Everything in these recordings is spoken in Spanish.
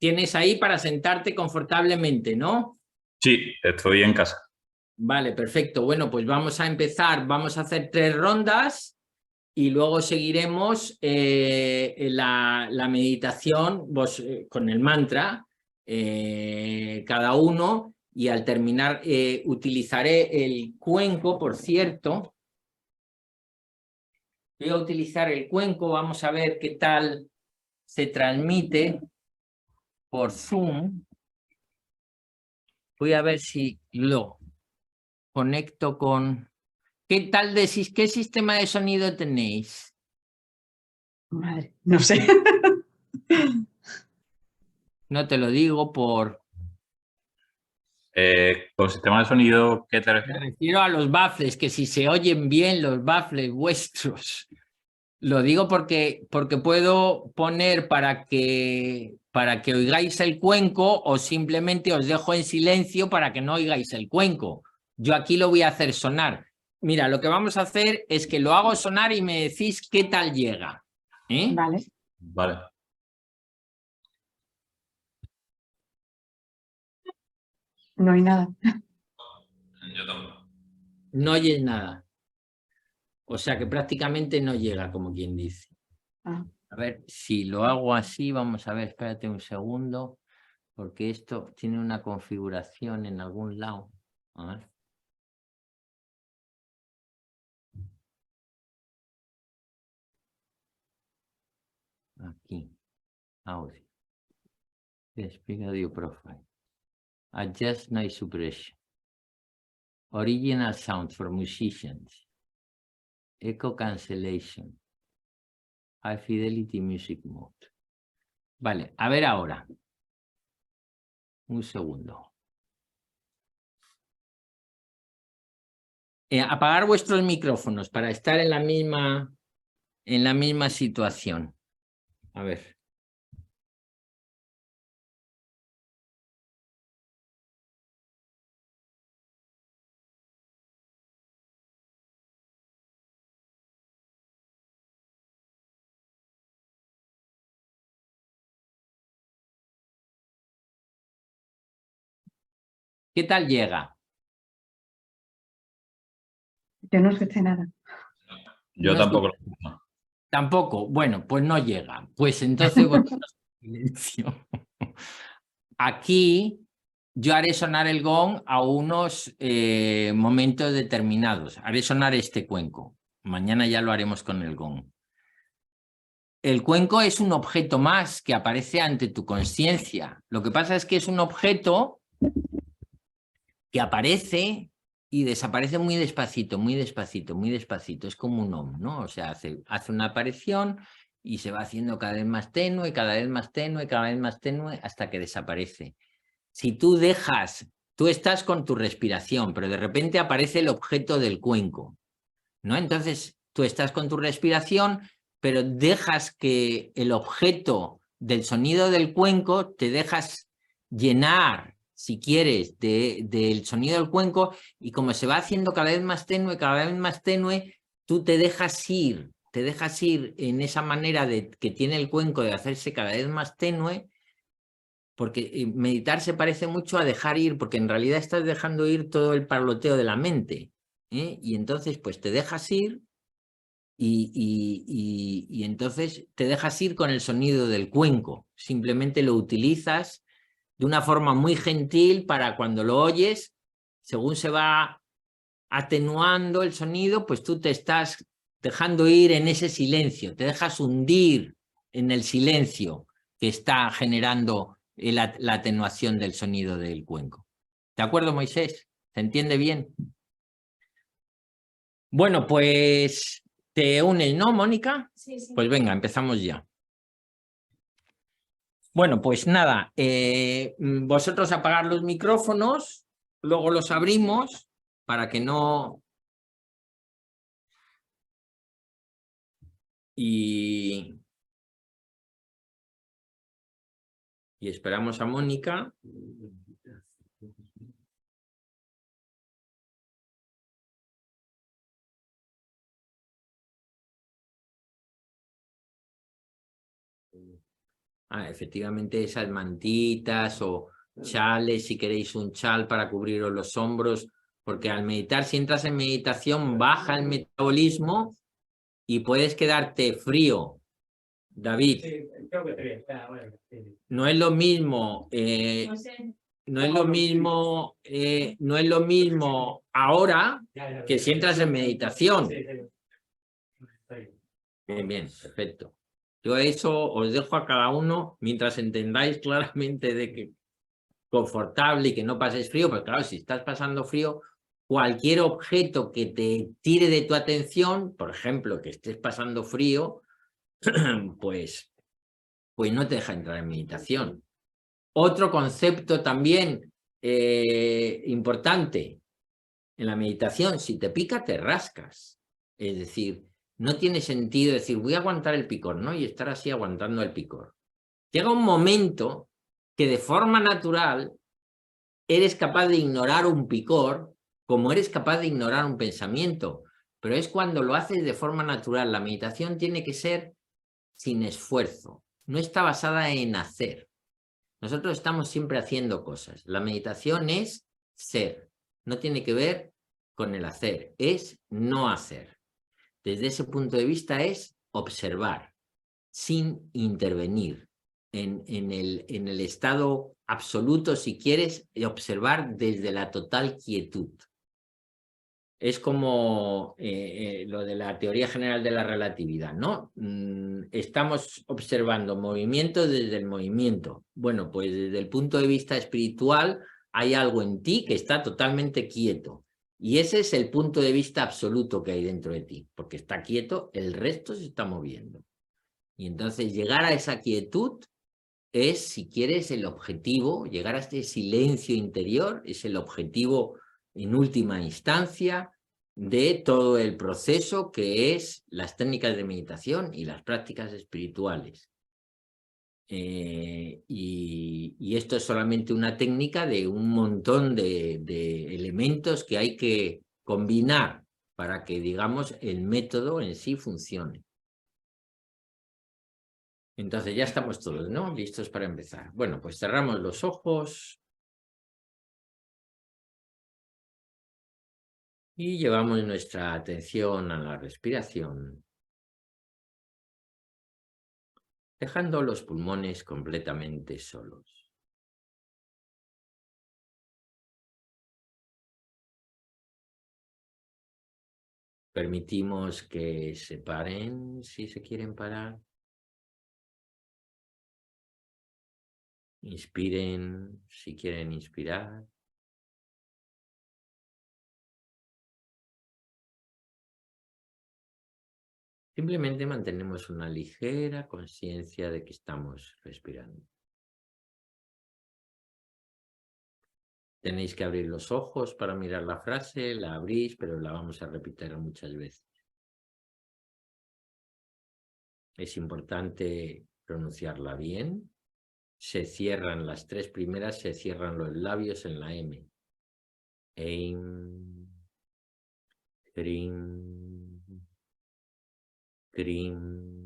tienes ahí para sentarte confortablemente, ¿no? Sí, estoy en casa. Vale, perfecto. Bueno, pues vamos a empezar. Vamos a hacer 3 rondas y luego seguiremos la meditación con el mantra, cada uno, y al terminar utilizaré el cuenco, por cierto. Voy a utilizar el cuenco, vamos a ver qué tal se transmite por Zoom. Voy a ver si lo conecto con... ¿Qué tal decís? ¿Qué sistema de sonido tenéis? Madre, no sé. No te lo digo por... Con sistema de sonido, ¿qué te Me refieres? refiero a los baffles, que si se oyen bien los baffles vuestros. Lo digo porque puedo poner para que oigáis el cuenco, o simplemente os dejo en silencio para que no oigáis el cuenco. Yo aquí lo voy a hacer sonar. Mira, lo que vamos a hacer es que lo hago sonar y me decís qué tal llega. Vale, Vale. no hay nada. Yo tampoco. No oyes nada. O sea que prácticamente no llega, como quien dice. Ah, A ver, si lo hago así, vamos a ver, espérate un segundo, porque esto tiene una configuración en algún lado. A ver. Aquí, audio. Speak audio profile. Adjust noise suppression. Original sound for musicians. Echo cancellation. High fidelity music mode. Vale, a ver ahora. Un segundo. Apagar vuestros micrófonos para estar en la misma situación. A ver. ¿Qué tal llega? yo no escuché nada. Yo No tampoco. Tampoco. Bueno, pues no llega. Pues entonces silencio. Aquí yo haré sonar el gong a unos momentos determinados. Haré sonar este cuenco. Mañana ya lo haremos con el gong. El cuenco es un objeto más que aparece ante tu conciencia. Lo que pasa es que es un objeto que aparece y desaparece muy despacito, muy despacito, muy despacito. Es como un om, ¿no? O sea, hace una aparición y se va haciendo cada vez más tenue, cada vez más tenue, cada vez más tenue, hasta que desaparece. Si tú estás con tu respiración, pero de repente aparece el objeto del cuenco, ¿no? Entonces tú estás con tu respiración, pero dejas que el objeto del sonido del cuenco, te dejas llenar, si quieres, del sonido del cuenco, y como se va haciendo cada vez más tenue, tú te dejas ir en esa manera que tiene el cuenco de hacerse cada vez más tenue, porque meditar se parece mucho a dejar ir, porque en realidad estás dejando ir todo el parloteo de la mente, y entonces pues te dejas ir y entonces te dejas ir con el sonido del cuenco. Simplemente lo utilizas de una forma muy gentil para cuando lo oyes, según se va atenuando el sonido, pues tú te estás dejando ir en ese silencio, te dejas hundir en el silencio que está generando la atenuación del sonido del cuenco. ¿De acuerdo, Moisés? ¿Se entiende bien? Bueno, pues te unes, ¿no, Mónica? Sí, sí. Pues venga, empezamos ya. Bueno, pues nada, vosotros apagar los micrófonos, luego los abrimos para que no... Y esperamos a Mónica. Efectivamente esas mantitas o chales, si queréis un chal para cubriros los hombros, porque al meditar, si entras en meditación, baja el metabolismo y puedes quedarte frío. David, no es lo mismo, no es lo mismo, no es lo mismo ahora que si entras en meditación. Bien, bien, perfecto. Yo eso os dejo a cada uno mientras entendáis claramente de que confortable y que no paséis frío, porque claro, si estás pasando frío, cualquier objeto que te tire de tu atención, por ejemplo, que estés pasando frío, pues no te deja entrar en meditación. Otro concepto también importante en la meditación, si te pica, te rascas. Es decir, no tiene sentido decir, voy a aguantar el picor, ¿no? Y estar así aguantando el picor. Llega un momento que de forma natural eres capaz de ignorar un picor como eres capaz de ignorar un pensamiento, pero es cuando lo haces de forma natural. La meditación tiene que ser sin esfuerzo, no está basada en hacer. Nosotros estamos siempre haciendo cosas. La meditación es ser, no tiene que ver con el hacer, es no hacer. Desde ese punto de vista es observar, sin intervenir, en el estado absoluto, si quieres, observar desde la total quietud. Es como lo de la teoría general de la relatividad, ¿no? Estamos observando movimiento desde el movimiento. Bueno, pues desde el punto de vista espiritual hay algo en ti que está totalmente quieto. Y ese es el punto de vista absoluto que hay dentro de ti, porque está quieto, el resto se está moviendo. Y entonces llegar a esa quietud es, si quieres, el objetivo, llegar a este silencio interior, es el objetivo en última instancia de todo el proceso que es las técnicas de meditación y las prácticas espirituales. Y esto es solamente una técnica de un montón de elementos que hay que combinar para que, digamos, el método en sí funcione. Entonces ya estamos todos, ¿no? Listos para empezar. Bueno, pues cerramos los ojos y llevamos nuestra atención a la respiración, dejando los pulmones completamente solos. Permitimos que se paren si se quieren parar. Inspiren si quieren inspirar. Simplemente mantenemos una ligera conciencia de que estamos respirando. Tenéis que abrir los ojos para mirar la frase, la abrís, pero la vamos a repetir muchas veces. Es importante pronunciarla bien. Se cierran las tres primeras, se cierran los labios en la M. Eim, Krim, Krim.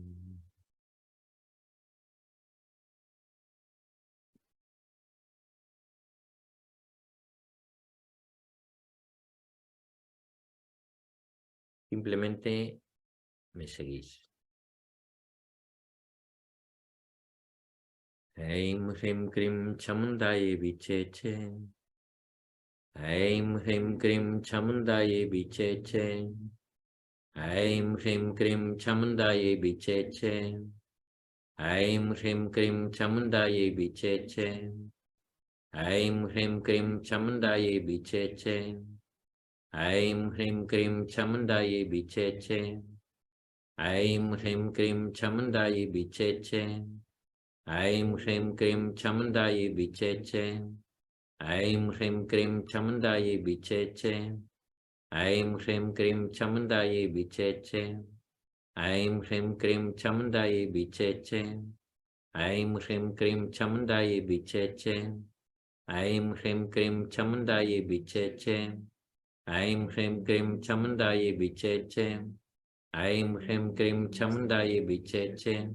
Simplemente me seguís. Eim, Krim, Krim, Chamundaye, Bicheche. Eim, Krim, Krim, Chamundaye, Bicheche. Eim, Krim, Krim, Chamundaye, Bicheche. Eim, Krim, Krim, Chamundaye, Bicheche. Eim, Krim, Krim, Chamundaye, Bicheche. Eim, Krim, Krim, Chamundaye, Bicheche. Eim, Krim, Krim, Chamundaye, Bicheche. Eim, Krim, Krim, Chamundaye, Bicheche. Eim, Krim, Krim, Chamundaye, Bicheche. Eim, Krim, Krim, Chamundaye, Bicheche. Eim, Krim, Krim, Chamundaye, Bicheche. Eim, Krim, Krim, Chamundaye, Bicheche. Eim, Krim, Krim, Chamundaye, Bicheche. Eim, Krim, Krim, Chamundaye, Bicheche. Eim, Krim, Krim, Chamundaye, Bicheche.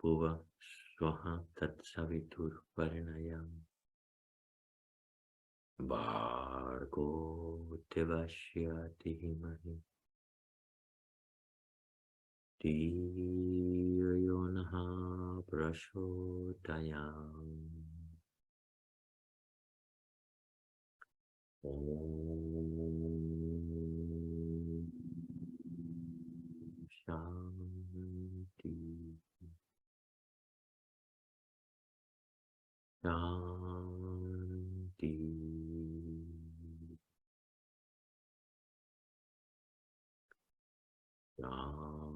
Bhuva Swaha Tatsavitur Varenayam Bhargo Devashyati Himahi Dhiyonaha Prashodayam Om Shanti Shanti Shanti.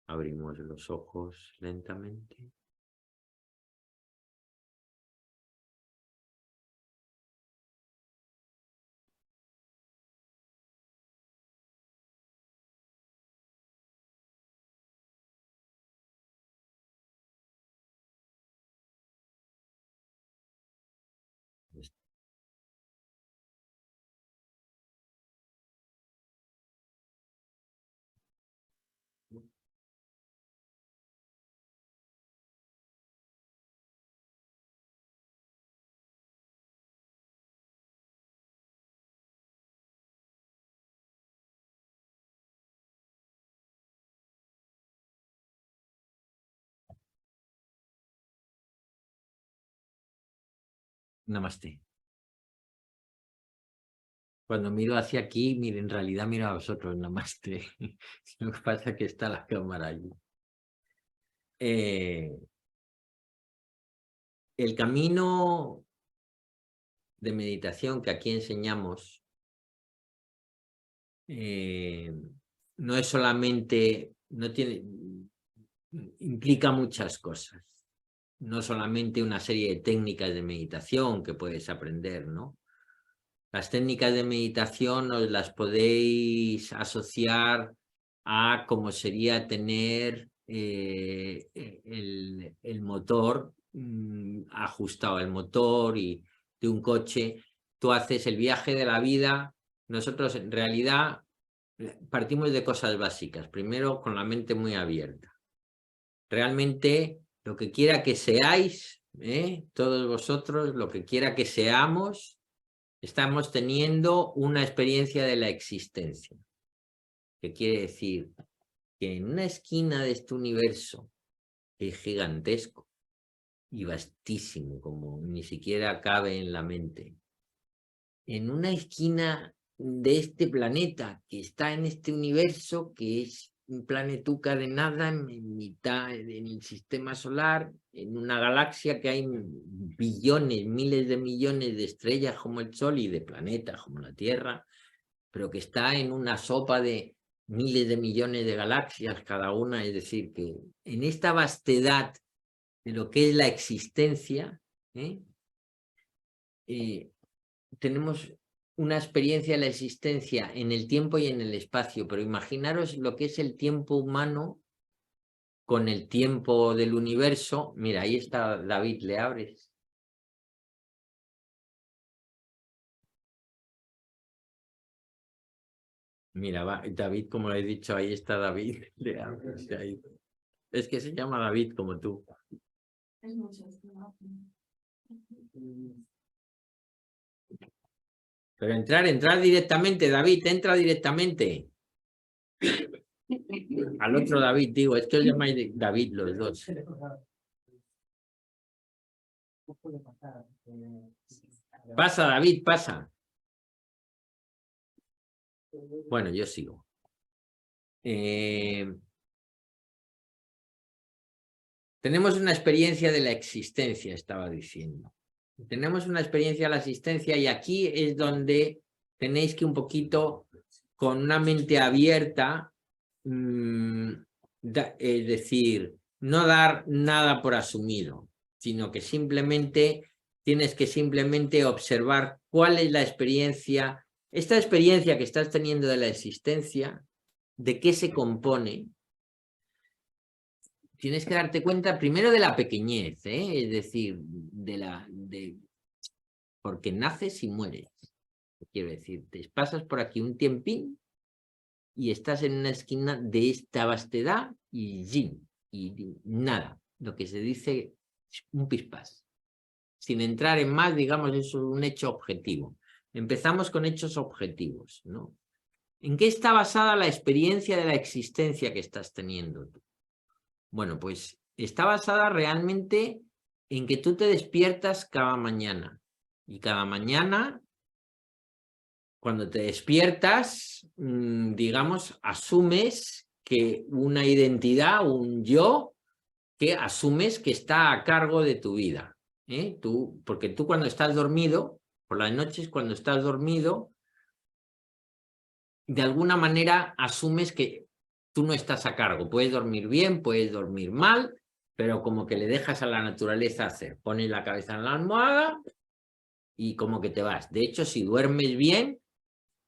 Abrimos los ojos lentamente. Namaste. Cuando miro hacia aquí, mire, en realidad miro a vosotros, namaste. Lo que pasa es que está la cámara allí. El camino de meditación que aquí enseñamos no es solamente, implica muchas cosas. No solamente una serie de técnicas de meditación que puedes aprender, ¿no? Las técnicas de meditación os las podéis asociar a cómo sería tener el motor ajustado, el motor de un coche. Tú haces el viaje de la vida. Nosotros en realidad partimos de cosas básicas. Primero, con la mente muy abierta. Realmente lo que quiera que seáis, todos vosotros, lo que quiera que seamos, estamos teniendo una experiencia de la existencia. ¿Qué quiere decir? Que en una esquina de este universo, que es gigantesco y vastísimo, como ni siquiera cabe en la mente, en una esquina de este planeta que está en este universo, que es un planetuca de nada en mitad del sistema solar, en una galaxia que hay billones, miles de millones de estrellas como el Sol y de planetas como la Tierra, pero que está en una sopa de miles de millones de galaxias cada una. Es decir, que en esta vastedad de lo que es la existencia, tenemos una experiencia de la existencia en el tiempo y en el espacio, pero imaginaros lo que es el tiempo humano con el tiempo del universo. Mira, ahí está David, ¿le abres? Mira, David, como le he dicho, ahí está David, le abres ahí. Es que se llama David como tú. Pero entrar directamente, David, entra directamente. Al otro David, digo, es que os llamáis David los dos. Pasa, David, pasa. Bueno, yo sigo. Tenemos una experiencia de la existencia, estaba diciendo. Tenemos una experiencia de la existencia y aquí es donde tenéis que un poquito, con una mente abierta, es decir, no dar nada por asumido, sino que simplemente tienes que simplemente observar cuál es la experiencia, esta experiencia que estás teniendo de la existencia, de qué se compone. Tienes que darte cuenta primero de la pequeñez, es decir, porque naces y mueres. Quiero decir, te pasas por aquí un tiempín y estás en una esquina de esta vastedad y nada, lo que se dice un pispás. Sin entrar en más, digamos, eso es un hecho objetivo. Empezamos con hechos objetivos, ¿no? ¿En qué está basada la experiencia de la existencia que estás teniendo tú? Bueno, pues está basada realmente en que tú te despiertas cada mañana. Y cada mañana, cuando te despiertas, digamos, asumes que una identidad, un yo, que asumes que está a cargo de tu vida. Porque tú cuando estás dormido, por las noches cuando estás dormido, de alguna manera asumes que tú no estás a cargo. Puedes dormir bien, puedes dormir mal, pero como que le dejas a la naturaleza hacer. Pones la cabeza en la almohada y como que te vas. De hecho, si duermes bien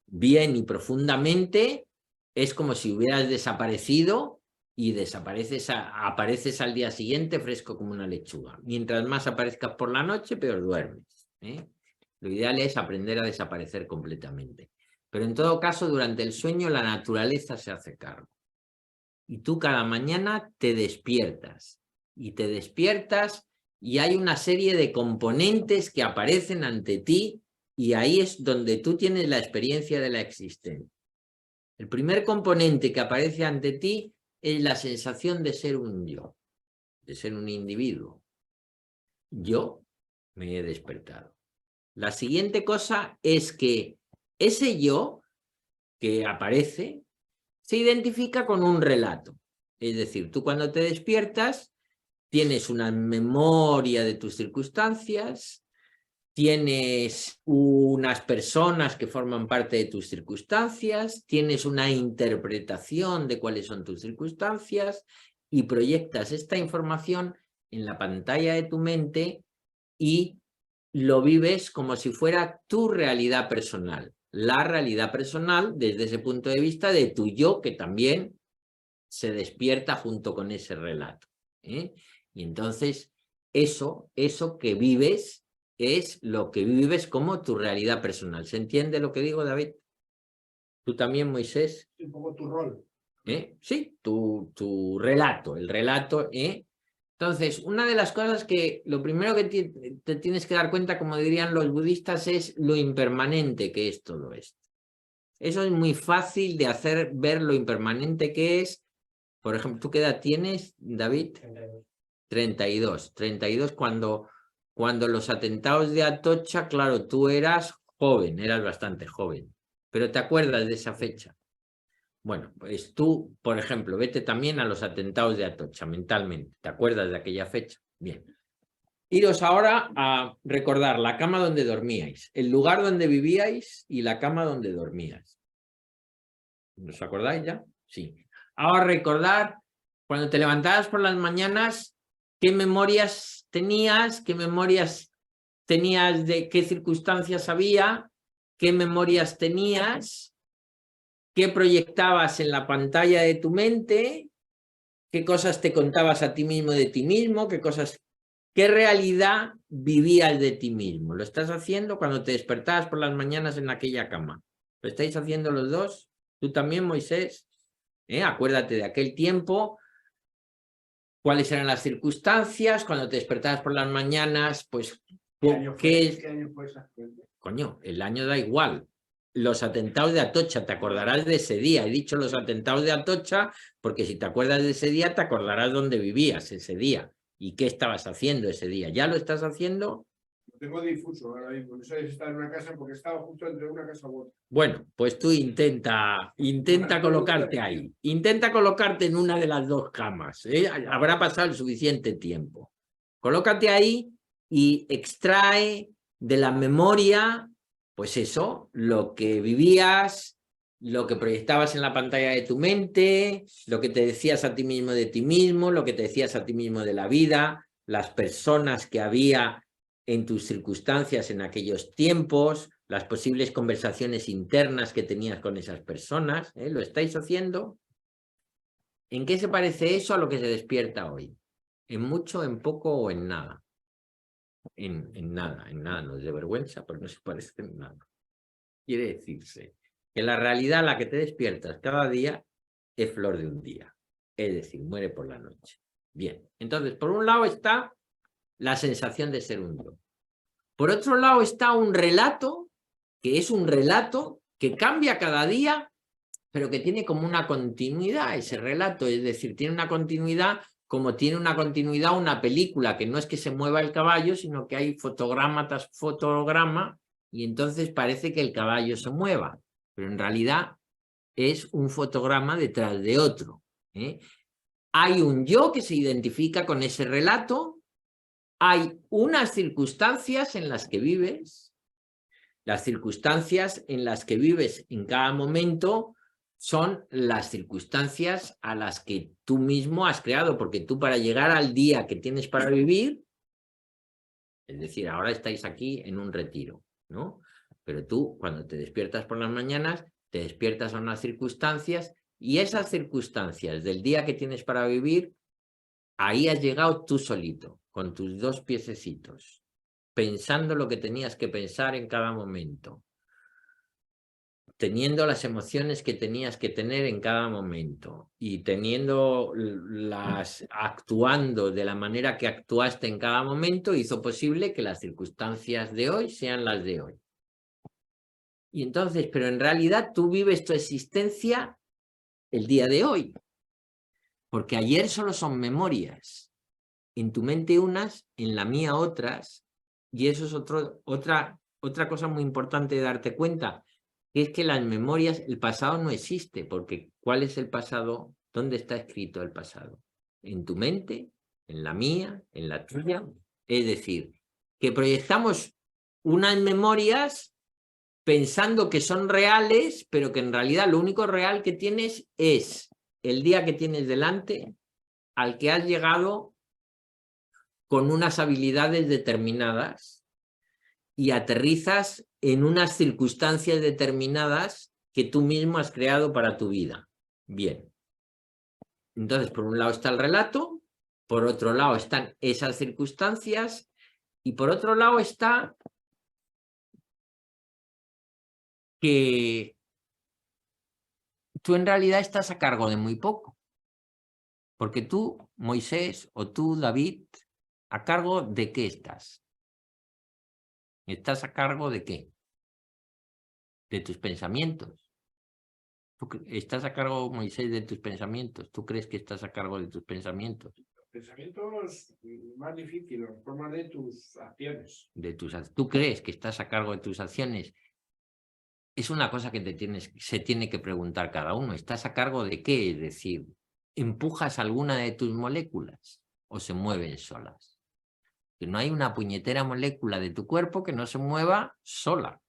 y profundamente, es como si hubieras desaparecido y apareces al día siguiente fresco como una lechuga. Mientras más aparezcas por la noche, peor duermes. Lo ideal es aprender a desaparecer completamente. Pero en todo caso, durante el sueño, la naturaleza se hace cargo. Y tú cada mañana te despiertas. Y hay una serie de componentes que aparecen ante ti y ahí es donde tú tienes la experiencia de la existencia. El primer componente que aparece ante ti es la sensación de ser un yo, de ser un individuo. Yo me he despertado. La siguiente cosa es que ese yo que aparece se identifica con un relato. Es decir, tú cuando te despiertas tienes una memoria de tus circunstancias, tienes unas personas que forman parte de tus circunstancias, tienes una interpretación de cuáles son tus circunstancias y proyectas esta información en la pantalla de tu mente y lo vives como si fuera tu realidad personal. La realidad personal desde ese punto de vista de tu yo que también se despierta junto con ese relato. Y entonces eso que vives es lo que vives como tu realidad personal. ¿Se entiende lo que digo, David? ¿Tú también, Moisés? Un poco tu rol. Sí, tu relato, el relato. Entonces, una de las cosas que lo primero que te tienes que dar cuenta, como dirían los budistas, es lo impermanente que es todo esto. Eso es muy fácil de hacer ver lo impermanente que es. Por ejemplo, ¿tú qué edad tienes, David? 32. 32 cuando los atentados de Atocha, claro, tú eras joven, eras bastante joven, pero ¿te acuerdas de esa fecha? Bueno, pues tú, por ejemplo, vete también a los atentados de Atocha mentalmente. ¿Te acuerdas de aquella fecha? Bien. Iros ahora a recordar la cama donde dormíais, el lugar donde vivíais y la cama donde dormíais. ¿Os acordáis ya? Sí. Ahora recordar cuando te levantabas por las mañanas, ¿qué memorias tenías? ¿Qué memorias tenías de qué circunstancias había? ¿Qué memorias tenías? ¿Qué proyectabas en la pantalla de tu mente? ¿Qué cosas te contabas a ti mismo de ti mismo? ¿Qué realidad vivías de ti mismo? ¿Lo estás haciendo cuando te despertabas por las mañanas en aquella cama? ¿Lo estáis haciendo los dos? ¿Tú también, Moisés? Acuérdate de aquel tiempo. ¿Cuáles eran las circunstancias? Cuando te despertabas por las mañanas, pues... ¿Qué año fue esa? Coño, el año da igual. Los atentados de Atocha, te acordarás de ese día. He dicho los atentados de Atocha porque si te acuerdas de ese día, te acordarás dónde vivías ese día y qué estabas haciendo ese día. ¿Ya lo estás haciendo? Lo tengo difuso ahora mismo. No sé si está en una casa porque estaba justo entre una casa u otra. Bueno, pues tú intenta colocarte ahí. Intenta colocarte en una de las dos camas. Habrá pasado el suficiente tiempo. Colócate ahí y extrae de la memoria, pues eso, lo que vivías, lo que proyectabas en la pantalla de tu mente, lo que te decías a ti mismo de ti mismo, lo que te decías a ti mismo de la vida, las personas que había en tus circunstancias en aquellos tiempos, las posibles conversaciones internas que tenías con esas personas. ¿Lo estáis haciendo? ¿En qué se parece eso a lo que se despierta hoy? ¿En mucho, en poco o en nada? En nada, no es de vergüenza, pero no se parece en nada. Quiere decirse que la realidad a la que te despiertas cada día es flor de un día. Es decir, muere por la noche. Bien, entonces, por un lado está la sensación de ser un yo. Por otro lado está un relato, que es un relato que cambia cada día, pero que tiene como una continuidad ese relato. Es decir, tiene una continuidad como tiene una continuidad una película, que no es que se mueva el caballo, sino que hay fotograma tras fotograma, y entonces parece que el caballo se mueva, pero en realidad es un fotograma detrás de otro. Hay un yo que se identifica con ese relato, hay unas circunstancias en las que vives, las circunstancias en las que vives en cada momento son las circunstancias a las que tú mismo has creado, porque tú para llegar al día que tienes para vivir, es decir, ahora estáis aquí en un retiro, ¿no? Pero tú cuando te despiertas por las mañanas, te despiertas a unas circunstancias y esas circunstancias del día que tienes para vivir, ahí has llegado tú solito, con tus dos piececitos, pensando lo que tenías que pensar en cada momento, teniendo las emociones que tenías que tener en cada momento y actuando de la manera que actuaste en cada momento, hizo posible que las circunstancias de hoy sean las de hoy. Y entonces, pero en realidad tú vives tu existencia el día de hoy, porque ayer solo son memorias. En tu mente unas, en la mía otras, y eso es otra cosa muy importante de darte cuenta, que es que las memorias, el pasado no existe, porque ¿cuál es el pasado? ¿Dónde está escrito el pasado? En tu mente, en la mía, en la tuya. Es decir, que proyectamos unas memorias pensando que son reales, pero que en realidad lo único real que tienes es el día que tienes delante, al que has llegado con unas habilidades determinadas y aterrizas en unas circunstancias determinadas que tú mismo has creado para tu vida. Bien. Entonces, por un lado está el relato, por otro lado están esas circunstancias y por otro lado está que tú en realidad estás a cargo de muy poco. Porque tú, Moisés, o tú, David, ¿a cargo de qué estás? ¿Estás a cargo de qué? De tus pensamientos. ¿Estás a cargo, Moisés, de tus pensamientos? ¿Tú crees que estás a cargo de tus pensamientos? Los pensamientos más difíciles, en forma de tus acciones. ¿Tú crees que estás a cargo de tus acciones? Es una cosa que se tiene que preguntar cada uno. ¿Estás a cargo de qué? Es decir, ¿empujas alguna de tus moléculas o se mueven solas? Que no hay una puñetera molécula de tu cuerpo que no se mueva sola.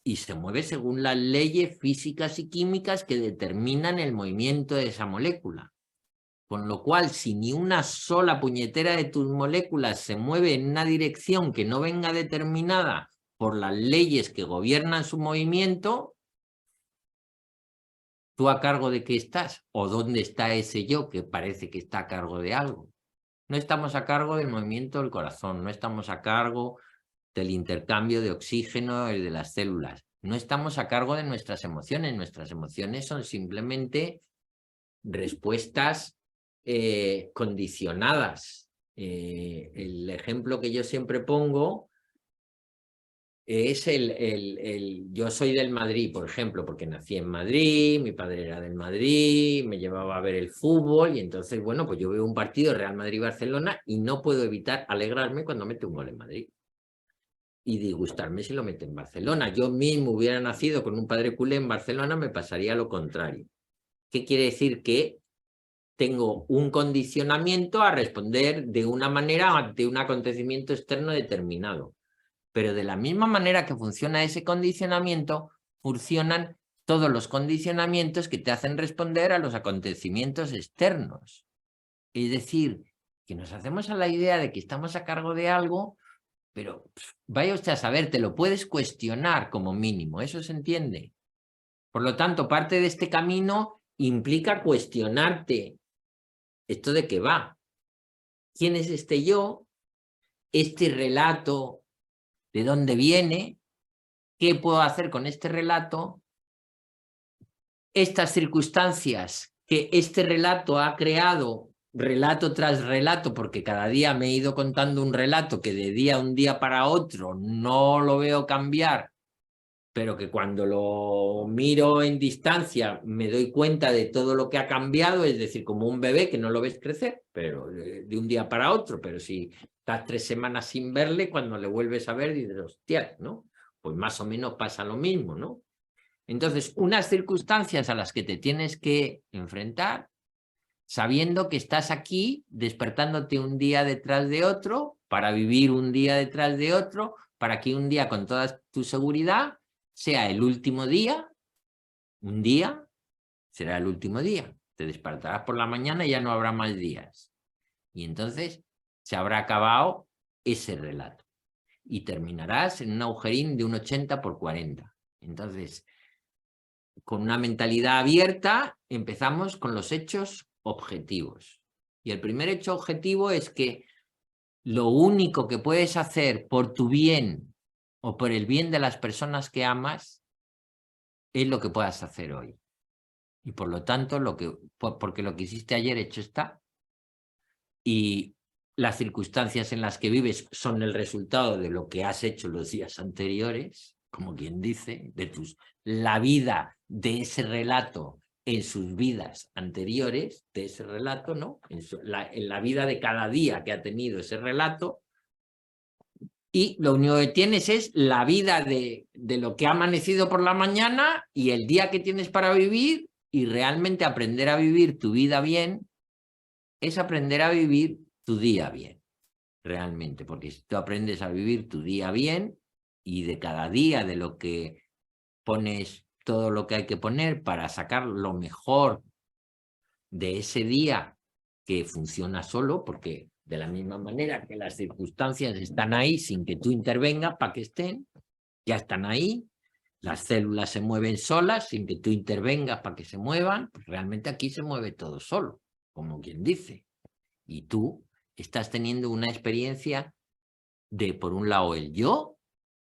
Y se mueve según las leyes físicas y químicas que determinan el movimiento de esa molécula. Con lo cual, si ni una sola puñetera de tus moléculas se mueve en una dirección que no venga determinada por las leyes que gobiernan su movimiento, ¿tú a cargo de qué estás? ¿O dónde está ese yo que parece que está a cargo de algo? No estamos a cargo del movimiento del corazón, no estamos a cargo del intercambio de oxígeno de las células, no estamos a cargo de nuestras emociones son simplemente respuestas condicionadas. El ejemplo que yo siempre pongo es yo soy del Madrid, por ejemplo, porque nací en Madrid, mi padre era del Madrid, me llevaba a ver el fútbol y entonces, bueno, pues yo veo un partido Real Madrid-Barcelona y no puedo evitar alegrarme cuando mete un gol en Madrid. y disgustarme si lo mete en Barcelona. Yo mismo hubiera nacido con un padre culé en Barcelona, me pasaría lo contrario. ¿Qué quiere decir? Que tengo un condicionamiento a responder de una manera ante un acontecimiento externo determinado. Pero de la misma manera que funciona ese condicionamiento, funcionan todos los condicionamientos que te hacen responder a los acontecimientos externos. Es decir, que nos hacemos a la idea de que estamos a cargo de algo, pero vaya usted a saber, te lo puedes cuestionar como mínimo, ¿eso se entiende? Por lo tanto, parte de este camino implica cuestionarte esto de qué va. ¿Quién es este yo? Este relato, ¿de dónde viene? ¿Qué puedo hacer con este relato? Estas circunstancias que este relato ha creado, relato tras relato, porque cada día me he ido contando un relato que de un día para otro no lo veo cambiar, pero que cuando lo miro en distancia me doy cuenta de todo lo que ha cambiado, es decir, como un bebé que no lo ves crecer, pero de un día para otro, pero si estás 3 semanas sin verle, cuando le vuelves a ver dices, hostia, ¿no? Pues más o menos pasa lo mismo, ¿no? Entonces, unas circunstancias a las que te tienes que enfrentar, sabiendo que estás aquí despertándote un día detrás de otro, para vivir un día detrás de otro, para que un día con toda tu seguridad sea el último día, un día será el último día. Te despertarás por la mañana y ya no habrá más días. Y entonces se habrá acabado ese relato. Y terminarás en un agujerín de un 80 por 40. Entonces, con una mentalidad abierta, empezamos con los hechos objetivos. Y el primer hecho objetivo es que lo único que puedes hacer por tu bien o por el bien de las personas que amas es lo que puedas hacer hoy. Y por lo tanto, porque lo que hiciste ayer hecho está. Y las circunstancias en las que vives son el resultado de lo que has hecho los días anteriores, como quien dice, la vida de ese relato en sus vidas anteriores, de ese relato, ¿no? En la vida de cada día que ha tenido ese relato. Y lo único que tienes es la vida de lo que ha amanecido por la mañana y el día que tienes para vivir, y realmente aprender a vivir tu vida bien es aprender a vivir tu día bien, realmente, porque si tú aprendes a vivir tu día bien y de cada día de lo que pones todo lo que hay que poner para sacar lo mejor de ese día que funciona solo, porque de la misma manera que las circunstancias están ahí sin que tú intervengas para que estén, ya están ahí, las células se mueven solas sin que tú intervengas para que se muevan, pues realmente aquí se mueve todo solo, como quien dice. Y tú estás teniendo una experiencia de, por un lado, el yo,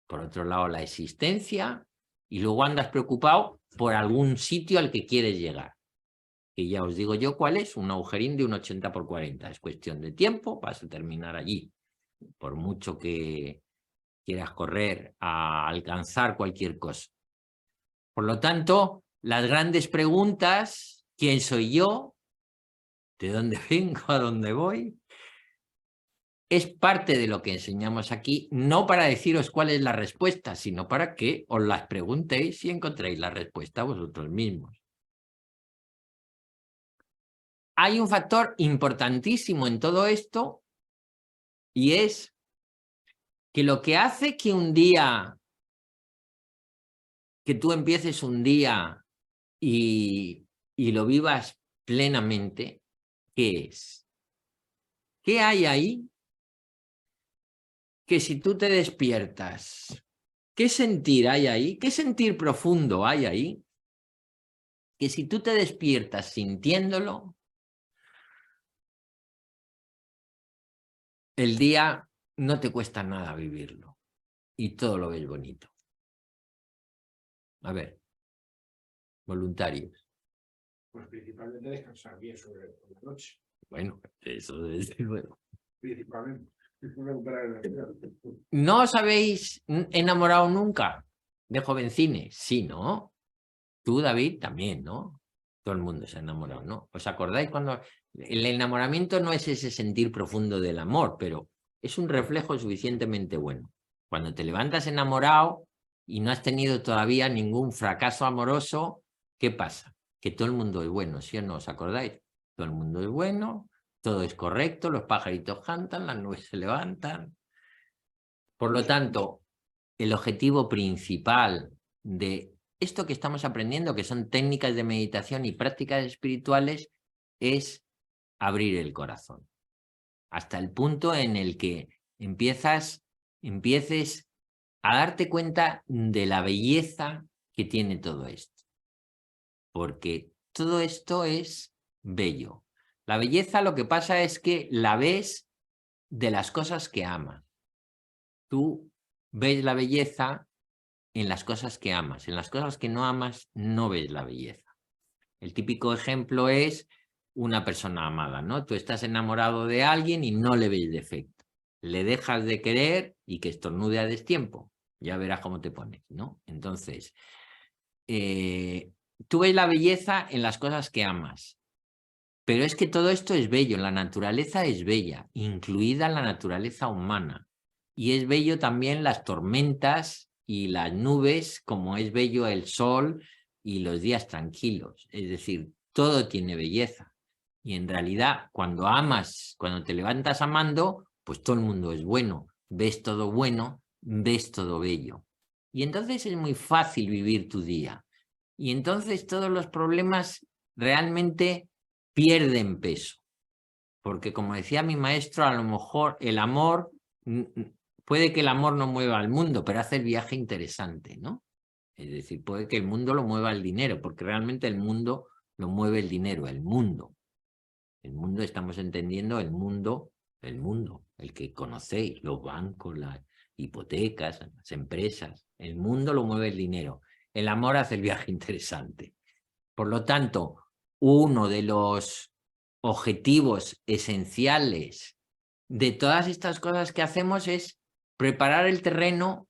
por otro lado, la existencia, y luego andas preocupado por algún sitio al que quieres llegar. Que ya os digo yo cuál es, un agujerín de un 80 por 40. Es cuestión de tiempo, vas a terminar allí. Por mucho que quieras correr a alcanzar cualquier cosa. Por lo tanto, las grandes preguntas, ¿quién soy yo? ¿De dónde vengo? ¿A dónde voy? Es parte de lo que enseñamos aquí, no para deciros cuál es la respuesta, sino para que os las preguntéis y encontréis la respuesta vosotros mismos. Hay un factor importantísimo en todo esto y es que lo que hace que un día, que tú empieces un día y lo vivas plenamente, ¿qué es? ¿Qué hay ahí? Que si tú te despiertas, ¿qué sentir hay ahí? ¿Qué sentir profundo hay ahí? Que si tú te despiertas sintiéndolo, el día no te cuesta nada vivirlo y todo lo ves bonito. A ver, voluntarios. Pues principalmente descansar bien sobre la noche. Bueno, eso desde luego. Principalmente. Recuperar energía. ¿No os habéis enamorado nunca de jovencines? Sí, ¿no? Tú, David, también, ¿no? Todo el mundo se ha enamorado, ¿no? ¿Os acordáis cuando el enamoramiento no es ese sentir profundo del amor, pero es un reflejo suficientemente bueno? Cuando te levantas enamorado y no has tenido todavía ningún fracaso amoroso, ¿qué pasa? Que todo el mundo es bueno, ¿sí o no os acordáis? Todo el mundo es bueno, todo es correcto, los pajaritos cantan, las nubes se levantan. Por lo tanto, el objetivo principal de esto que estamos aprendiendo, que son técnicas de meditación y prácticas espirituales, es abrir el corazón. Hasta el punto en el que empieces a darte cuenta de la belleza que tiene todo esto. Porque todo esto es bello. La belleza, lo que pasa es que la ves de las cosas que amas. Tú ves la belleza en las cosas que amas. En las cosas que no amas, no ves la belleza. El típico ejemplo es una persona amada, ¿no? Tú estás enamorado de alguien y no le ves defecto. Le dejas de querer y que estornude a destiempo. Ya verás cómo te pones, ¿no? Entonces, tú ves la belleza en las cosas que amas. Pero es que todo esto es bello, la naturaleza es bella, incluida la naturaleza humana. Y es bello también las tormentas y las nubes, como es bello el sol y los días tranquilos. Es decir, todo tiene belleza. Y en realidad, cuando amas, cuando te levantas amando, pues todo el mundo es bueno. Ves todo bueno, ves todo bello. Y entonces es muy fácil vivir tu día. Y entonces todos los problemas realmente pierden peso. Porque como decía mi maestro, a lo mejor el amor, puede que el amor no mueva al mundo, pero hace el viaje interesante, ¿no? Es decir, puede que el mundo lo mueva el dinero, porque realmente el mundo lo mueve el dinero, el mundo. El mundo, estamos entendiendo el mundo, el que conocéis, los bancos, las hipotecas, las empresas. El mundo lo mueve el dinero. El amor hace el viaje interesante. Por lo tanto, uno de los objetivos esenciales de todas estas cosas que hacemos es preparar el terreno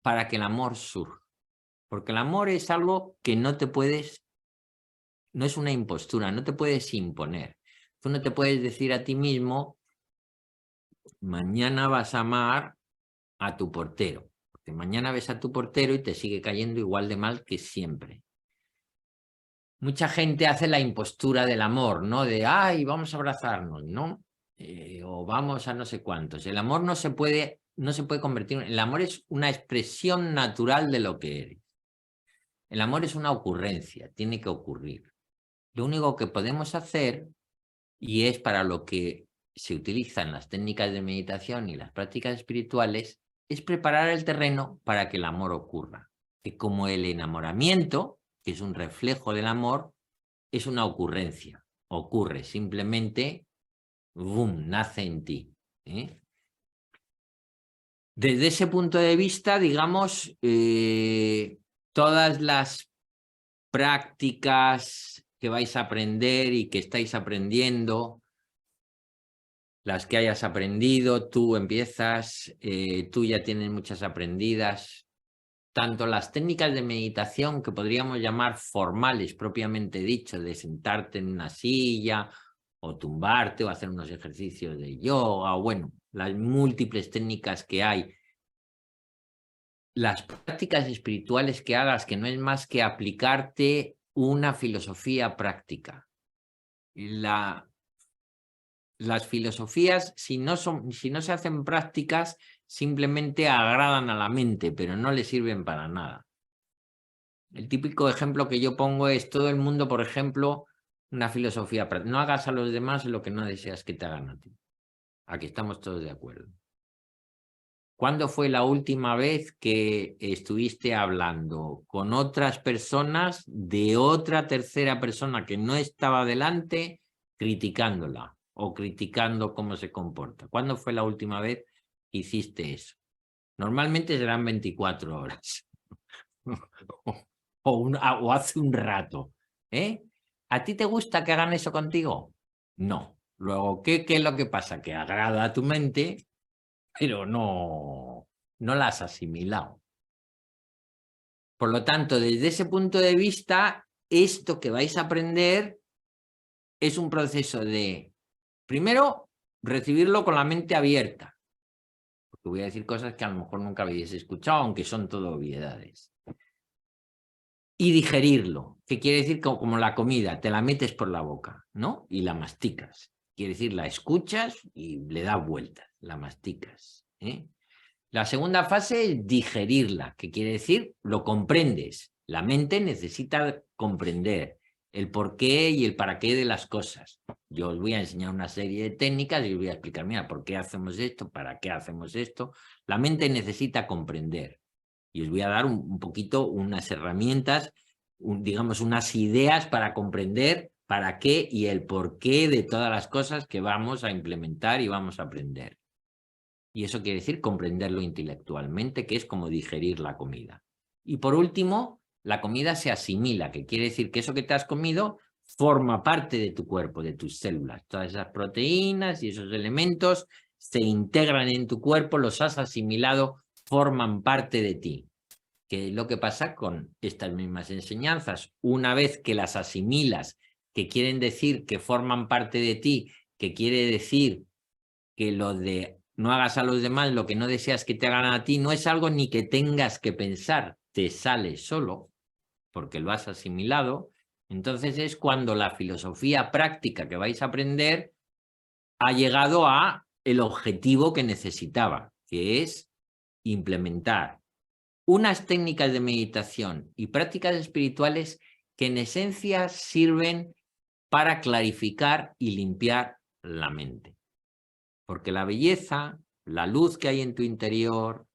para que el amor surja. Porque el amor es algo que no es una impostura, no te puedes imponer. Tú no te puedes decir a ti mismo, mañana vas a amar a tu portero. Porque mañana ves a tu portero y te sigue cayendo igual de mal que siempre. Mucha gente hace la impostura del amor, ¿no? De, ay, vamos a abrazarnos, ¿no? O vamos a no sé cuántos. El amor no se puede convertir. El amor es una expresión natural de lo que eres. El amor es una ocurrencia, tiene que ocurrir. Lo único que podemos hacer, y es para lo que se utilizan las técnicas de meditación y las prácticas espirituales, es preparar el terreno para que el amor ocurra. Que como el enamoramiento, que es un reflejo del amor, es una ocurrencia. Ocurre, simplemente, boom, nace en ti. Desde ese punto de vista, digamos, todas las prácticas que vais a aprender y que estáis aprendiendo, las que hayas aprendido, tú empiezas, tú ya tienes muchas aprendidas, tanto las técnicas de meditación que podríamos llamar formales propiamente dicho, de sentarte en una silla o tumbarte o hacer unos ejercicios de yoga, o bueno, las múltiples técnicas que hay. Las prácticas espirituales que hagas, que no es más que aplicarte una filosofía práctica. Las filosofías, si no se hacen prácticas, simplemente agradan a la mente, pero no le sirven para nada. El típico ejemplo que yo pongo es todo el mundo, por ejemplo, una filosofía práctica. No hagas a los demás lo que no deseas que te hagan a ti. Aquí estamos todos de acuerdo. ¿Cuándo fue la última vez que estuviste hablando con otras personas de otra tercera persona que no estaba delante, criticándola o criticando cómo se comporta? ¿Cuándo fue la última vez que hiciste eso? Normalmente serán 24 horas o hace un rato. ¿A ti te gusta que hagan eso contigo? No. Luego, ¿qué es lo que pasa? Que agrada a tu mente, pero no la has asimilado. Por lo tanto, desde ese punto de vista, esto que vais a aprender es un proceso de, primero, recibirlo con la mente abierta. Te voy a decir cosas que a lo mejor nunca habéis escuchado, aunque son todo obviedades. Y digerirlo, que quiere decir como la comida, te la metes por la boca, ¿no? Y la masticas. Quiere decir, la escuchas y le das vueltas, la masticas. La segunda fase es digerirla, que quiere decir, lo comprendes. La mente necesita comprender el porqué y el para qué de las cosas. Yo os voy a enseñar una serie de técnicas y os voy a explicar, mira, ¿por qué hacemos esto? ¿Para qué hacemos esto? La mente necesita comprender. Y os voy a dar un poquito unas herramientas, digamos, unas ideas para comprender para qué y el porqué de todas las cosas que vamos a implementar y vamos a aprender. Y eso quiere decir comprenderlo intelectualmente, que es como digerir la comida. Y por último, la comida se asimila, que quiere decir que eso que te has comido forma parte de tu cuerpo, de tus células. Todas esas proteínas y esos elementos se integran en tu cuerpo, los has asimilado, forman parte de ti. ¿Qué es lo que pasa con estas mismas enseñanzas? Una vez que las asimilas, que quieren decir que forman parte de ti, que quiere decir que lo de no hagas a los demás lo que no deseas que te hagan a ti, no es algo ni que tengas que pensar, te sale solo, porque lo has asimilado. Entonces es cuando la filosofía práctica que vais a aprender ha llegado a el objetivo que necesitaba, que es implementar unas técnicas de meditación y prácticas espirituales que en esencia sirven para clarificar y limpiar la mente. Porque la belleza, la luz que hay en tu interior,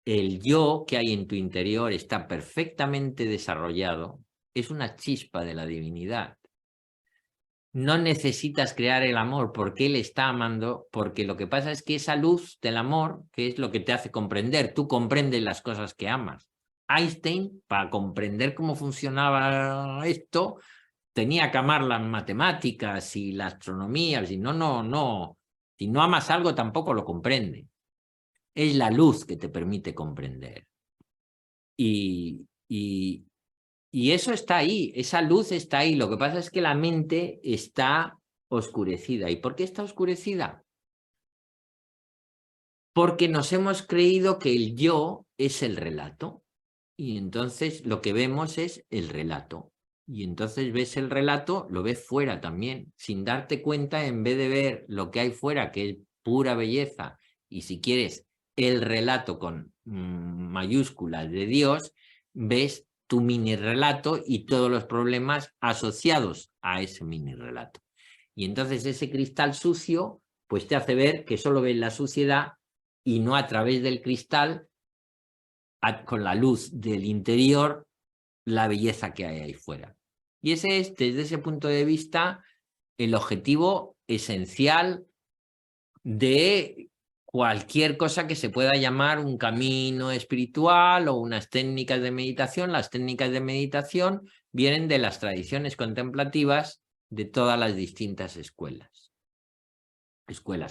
el yo que hay en tu interior está perfectamente desarrollado, es una chispa de la divinidad. No necesitas crear el amor porque él está amando, porque lo que pasa es que esa luz del amor, que es lo que te hace comprender, tú comprendes las cosas que amas. Einstein, para comprender cómo funcionaba esto, tenía que amar las matemáticas y la astronomía, si no, si no amas algo tampoco lo comprende. Es la luz que te permite comprender. Y eso está ahí, esa luz está ahí. Lo que pasa es que la mente está oscurecida. ¿Y por qué está oscurecida? Porque nos hemos creído que el yo es el relato. Y entonces lo que vemos es el relato. Y entonces ves el relato, lo ves fuera también. Sin darte cuenta, en vez de ver lo que hay fuera, que es pura belleza, y si quieres, el relato con mayúsculas de Dios, ves tu mini relato y todos los problemas asociados a ese mini relato. Y entonces ese cristal sucio, pues te hace ver que solo ves la suciedad y no a través del cristal, con la luz del interior, la belleza que hay ahí fuera. Y ese es, desde ese punto de vista, el objetivo esencial de cualquier cosa que se pueda llamar un camino espiritual o unas técnicas de meditación. Las técnicas de meditación vienen de las tradiciones contemplativas de todas las distintas escuelas,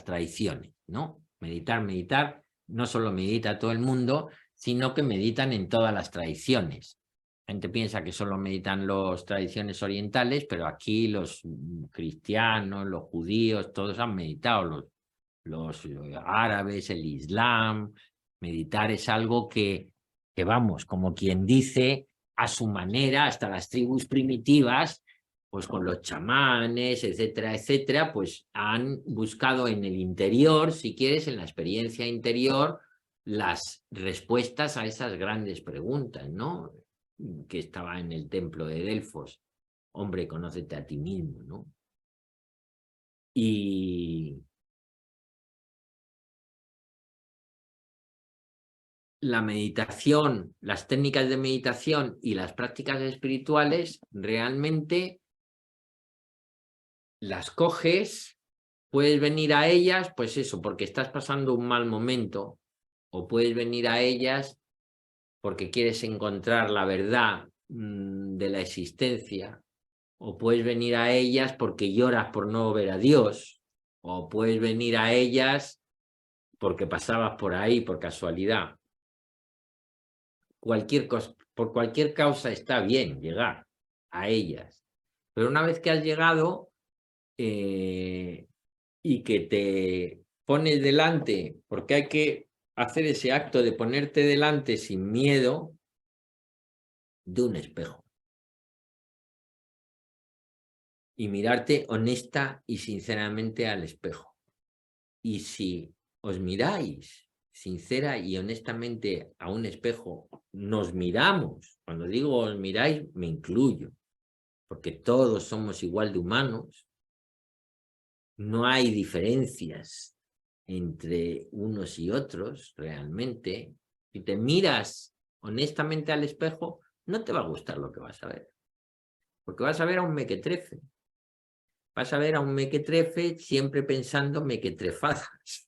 tradiciones, ¿no? Meditar, no solo medita todo el mundo, sino que meditan en todas las tradiciones. La gente piensa que solo meditan las tradiciones orientales, pero aquí los cristianos, los judíos, todos han meditado, los árabes, el islam. Meditar es algo que vamos, como quien dice, a su manera, hasta las tribus primitivas, pues con los chamanes, etcétera, etcétera, pues han buscado en el interior, si quieres, en la experiencia interior, las respuestas a esas grandes preguntas, ¿no? Que estaba en el templo de Delfos. Hombre, conócete a ti mismo, ¿no? Y la meditación, las técnicas de meditación y las prácticas espirituales realmente las coges, puedes venir a ellas, pues eso, porque estás pasando un mal momento, o puedes venir a ellas porque quieres encontrar la verdad de la existencia, o puedes venir a ellas porque lloras por no ver a Dios, o puedes venir a ellas porque pasabas por ahí por casualidad. Por cualquier causa está bien llegar a ellas, pero una vez que has llegado y que te pones delante, porque hay que hacer ese acto de ponerte delante sin miedo de un espejo. Y mirarte honesta y sinceramente al espejo. Y si os miráis sincera y honestamente a un espejo, nos miramos. Cuando digo os miráis, me incluyo. Porque todos somos igual de humanos. No hay diferencias entre unos y otros realmente. Si te miras honestamente al espejo, no te va a gustar lo que vas a ver. Porque vas a ver a un mequetrefe. Vas a ver a un mequetrefe siempre pensando mequetrefadas.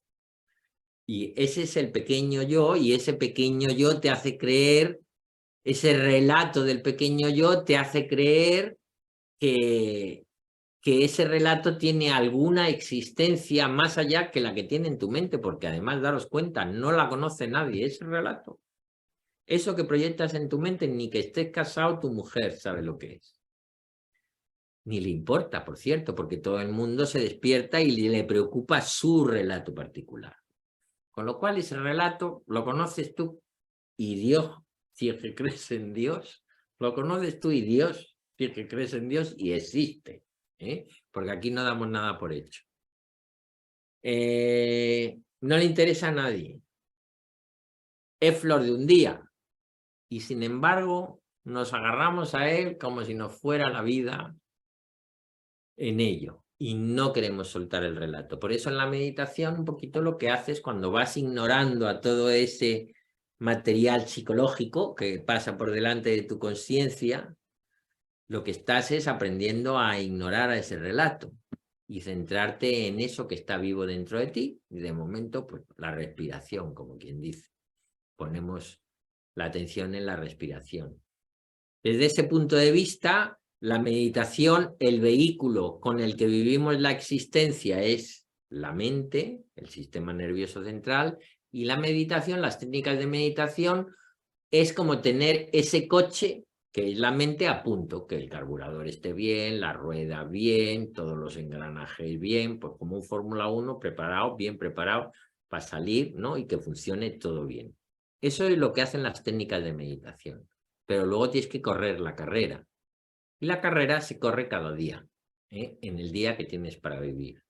Y ese es el pequeño yo, y ese pequeño yo te hace creer, ese relato del pequeño yo te hace creer que ese relato tiene alguna existencia más allá que la que tiene en tu mente, porque además, daros cuenta, no la conoce nadie, ese relato. Eso que proyectas en tu mente, ni que estés casado, tu mujer sabe lo que es. Ni le importa, por cierto, porque todo el mundo se despierta y le preocupa su relato particular. Con lo cual ese relato lo conoces tú y Dios, si es que crees en Dios, lo conoces tú y Dios, si es que crees en Dios y existe, porque aquí no damos nada por hecho. No le interesa a nadie. Es flor de un día y sin embargo nos agarramos a él como si nos fuera la vida en ello y no queremos soltar el relato. Por eso en la meditación un poquito lo que haces cuando vas ignorando a todo ese material psicológico que pasa por delante de tu conciencia, lo que estás es aprendiendo a ignorar a ese relato y centrarte en eso que está vivo dentro de ti. Y de momento, pues la respiración, como quien dice. Ponemos la atención en la respiración. Desde ese punto de vista, la meditación, el vehículo con el que vivimos la existencia es la mente, el sistema nervioso central, y la meditación, las técnicas de meditación, es como tener ese coche que es la mente a punto, que el carburador esté bien, la rueda bien, todos los engranajes bien, pues como un Fórmula 1 preparado, bien preparado para salir, ¿no? Y que funcione todo bien. Eso es lo que hacen las técnicas de meditación. Pero luego tienes que correr la carrera. Y la carrera se corre cada día, en el día que tienes para vivir.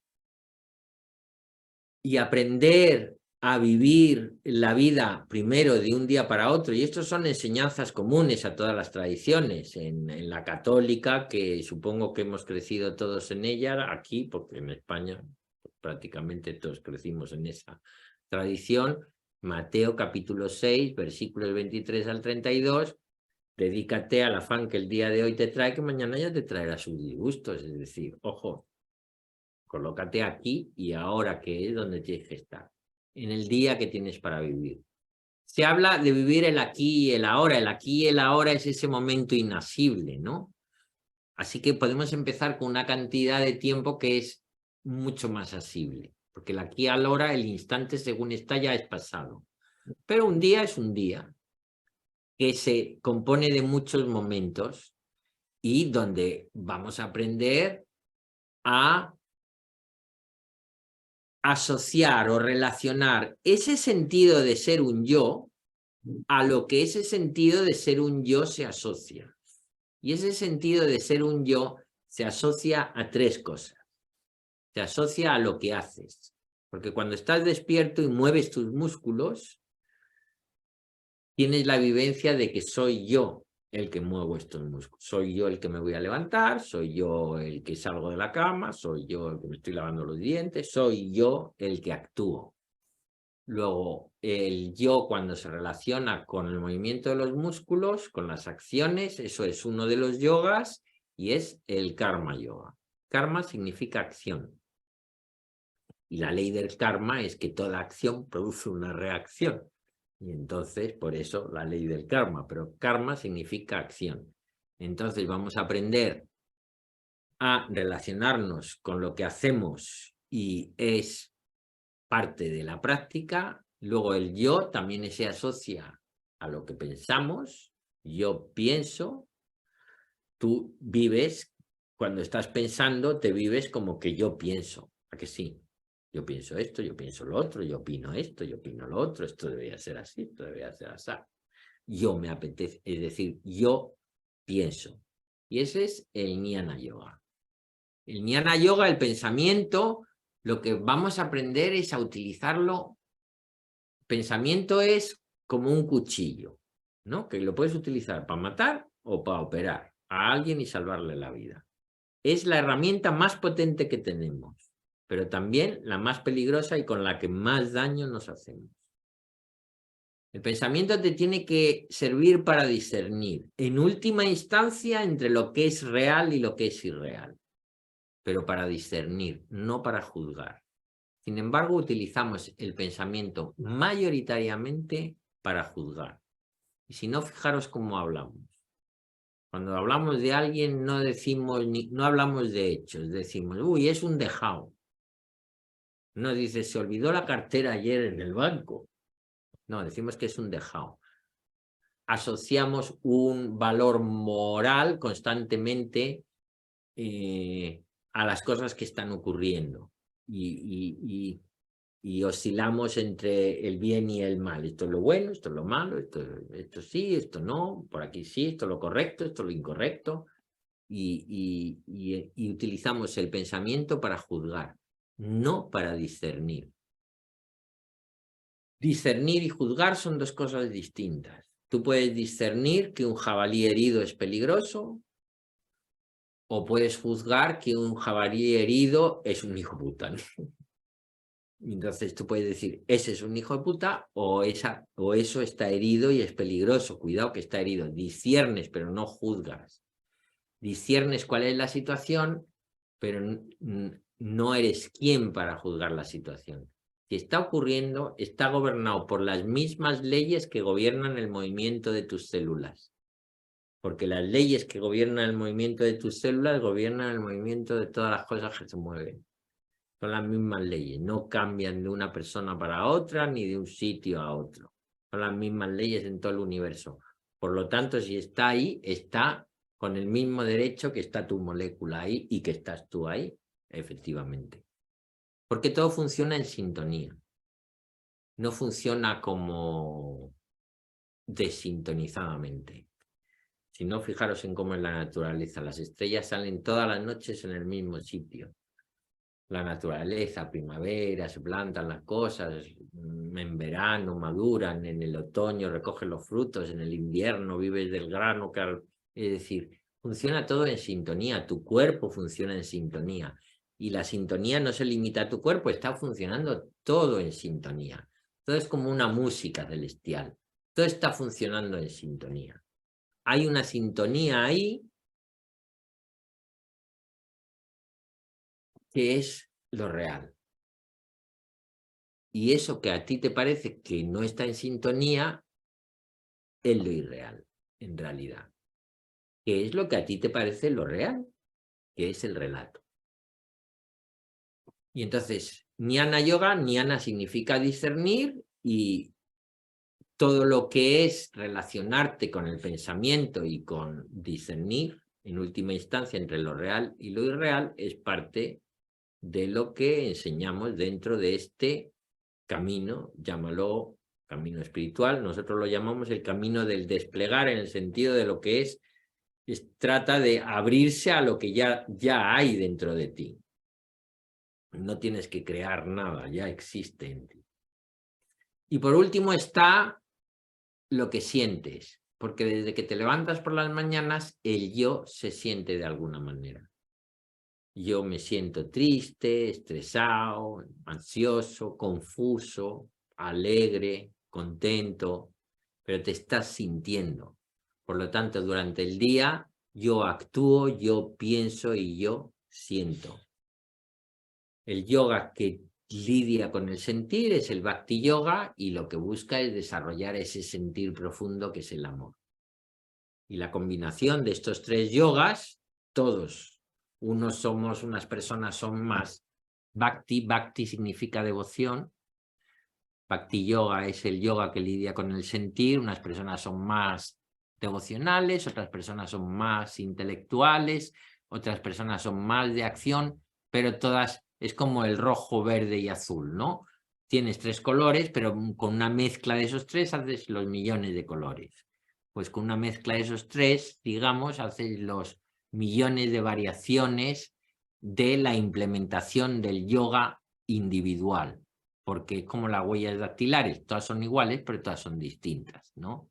Y aprender a vivir la vida primero de un día para otro, y estos son enseñanzas comunes a todas las tradiciones, en la católica, que supongo que hemos crecido todos en ella, aquí, porque en España prácticamente todos crecimos en esa tradición. Mateo capítulo 6, versículos 23 al 32, dedícate al afán que el día de hoy te trae, que mañana ya te traerá sus disgustos. Es decir, ojo, colócate aquí y ahora, que es donde tienes que estar, en el día que tienes para vivir. Se habla de vivir el aquí y el ahora. El aquí y el ahora es ese momento inasible, ¿no? Así que podemos empezar con una cantidad de tiempo que es mucho más asible, porque el aquí y el ahora, el instante según está ya es pasado. Pero un día es un día que se compone de muchos momentos y donde vamos a aprender a asociar o relacionar ese sentido de ser un yo a lo que ese sentido de ser un yo se asocia. Y ese sentido de ser un yo se asocia a tres cosas. Se asocia a lo que haces. Porque cuando estás despierto y mueves tus músculos, tienes la vivencia de que soy yo el que muevo estos músculos. Soy yo el que me voy a levantar, soy yo el que salgo de la cama, soy yo el que me estoy lavando los dientes, soy yo el que actúo. Luego, el yo, cuando se relaciona con el movimiento de los músculos, con las acciones, eso es uno de los yogas y es el karma yoga. Karma significa acción. Y la ley del karma es que toda acción produce una reacción. Y entonces, por eso la ley del karma, pero karma significa acción. Entonces vamos a aprender a relacionarnos con lo que hacemos y es parte de la práctica. Luego el yo también se asocia a lo que pensamos. Yo pienso, tú vives, cuando estás pensando, te vives como que yo pienso, ¿a que sí? Yo pienso esto, yo pienso lo otro, yo opino esto, yo opino lo otro, esto debería ser así, esto debería ser así. Yo me apetece, es decir, yo pienso. Y ese es el Jnana Yoga. El Jnana Yoga, el pensamiento, lo que vamos a aprender es a utilizarlo. Pensamiento es como un cuchillo, ¿no? Que lo puedes utilizar para matar o para operar a alguien y salvarle la vida. Es la herramienta más potente que tenemos, pero también la más peligrosa y con la que más daño nos hacemos. El pensamiento te tiene que servir para discernir, en última instancia, entre lo que es real y lo que es irreal, pero para discernir, no para juzgar. Sin embargo, utilizamos el pensamiento mayoritariamente para juzgar. Y si no, fijaros cómo hablamos. Cuando hablamos de alguien no decimos no hablamos de hechos, decimos, uy, es un dejado. No dices, se olvidó la cartera ayer en el banco. No, decimos que es un dejado. Asociamos un valor moral constantemente a las cosas que están ocurriendo y oscilamos entre el bien y el mal. Esto es lo bueno, esto es lo malo, esto sí, esto no, por aquí sí, esto es lo correcto, esto es lo incorrecto. Y utilizamos el pensamiento para juzgar, no para discernir. Discernir y juzgar son dos cosas distintas. Tú puedes discernir que un jabalí herido es peligroso o puedes juzgar que un jabalí herido es un hijo de puta, ¿no? Entonces tú puedes decir, ese es un hijo de puta o eso está herido y es peligroso. Cuidado que está herido. Disciernes, pero no juzgas. Disciernes cuál es la situación, pero no eres quien para juzgar la situación. Si está ocurriendo, está gobernado por las mismas leyes que gobiernan el movimiento de tus células. Porque las leyes que gobiernan el movimiento de tus células gobiernan el movimiento de todas las cosas que se mueven. Son las mismas leyes, no cambian de una persona para otra ni de un sitio a otro. Son las mismas leyes en todo el universo. Por lo tanto, si está ahí, está con el mismo derecho que está tu molécula ahí y que estás tú ahí, efectivamente. Porque todo funciona en sintonía. No funciona como desintonizadamente. Si no, fijaros en cómo es la naturaleza. Las estrellas salen todas las noches en el mismo sitio. La naturaleza, primavera, se plantan las cosas, en verano maduran, en el otoño recogen los frutos, en el invierno vives del grano. Es decir, funciona todo en sintonía, tu cuerpo funciona en sintonía. Y la sintonía no se limita a tu cuerpo, está funcionando todo en sintonía. Todo es como una música celestial, todo está funcionando en sintonía. Hay una sintonía ahí que es lo real. Y eso que a ti te parece que no está en sintonía es lo irreal, en realidad. Que es lo que a ti te parece lo real, que es el relato. Y entonces, Jnana Yoga, Jnana significa discernir y todo lo que es relacionarte con el pensamiento y con discernir, en última instancia, entre lo real y lo irreal, es parte de lo que enseñamos dentro de este camino, llámalo camino espiritual, nosotros lo llamamos el camino del desplegar en el sentido de lo que trata de abrirse a lo que ya hay dentro de ti. No tienes que crear nada, ya existe en ti. Y por último está lo que sientes, porque desde que te levantas por las mañanas, el yo se siente de alguna manera. Yo me siento triste, estresado, ansioso, confuso, alegre, contento, pero te estás sintiendo. Por lo tanto, durante el día yo actúo, yo pienso y yo siento. El yoga que lidia con el sentir es el Bhakti Yoga y lo que busca es desarrollar ese sentir profundo que es el amor. Y la combinación de estos tres yogas, todos, unas personas son más Bhakti, Bhakti significa devoción, Bhakti Yoga es el yoga que lidia con el sentir, unas personas son más devocionales, otras personas son más intelectuales, otras personas son más de acción, pero todas es como el rojo, verde y azul, ¿no? Tienes 3 colores, pero con una mezcla de esos 3 haces los millones de colores. Pues con una mezcla de esos 3, digamos, haces los millones de variaciones de la implementación del yoga individual, porque es como las huellas dactilares, todas son iguales, pero todas son distintas, ¿no?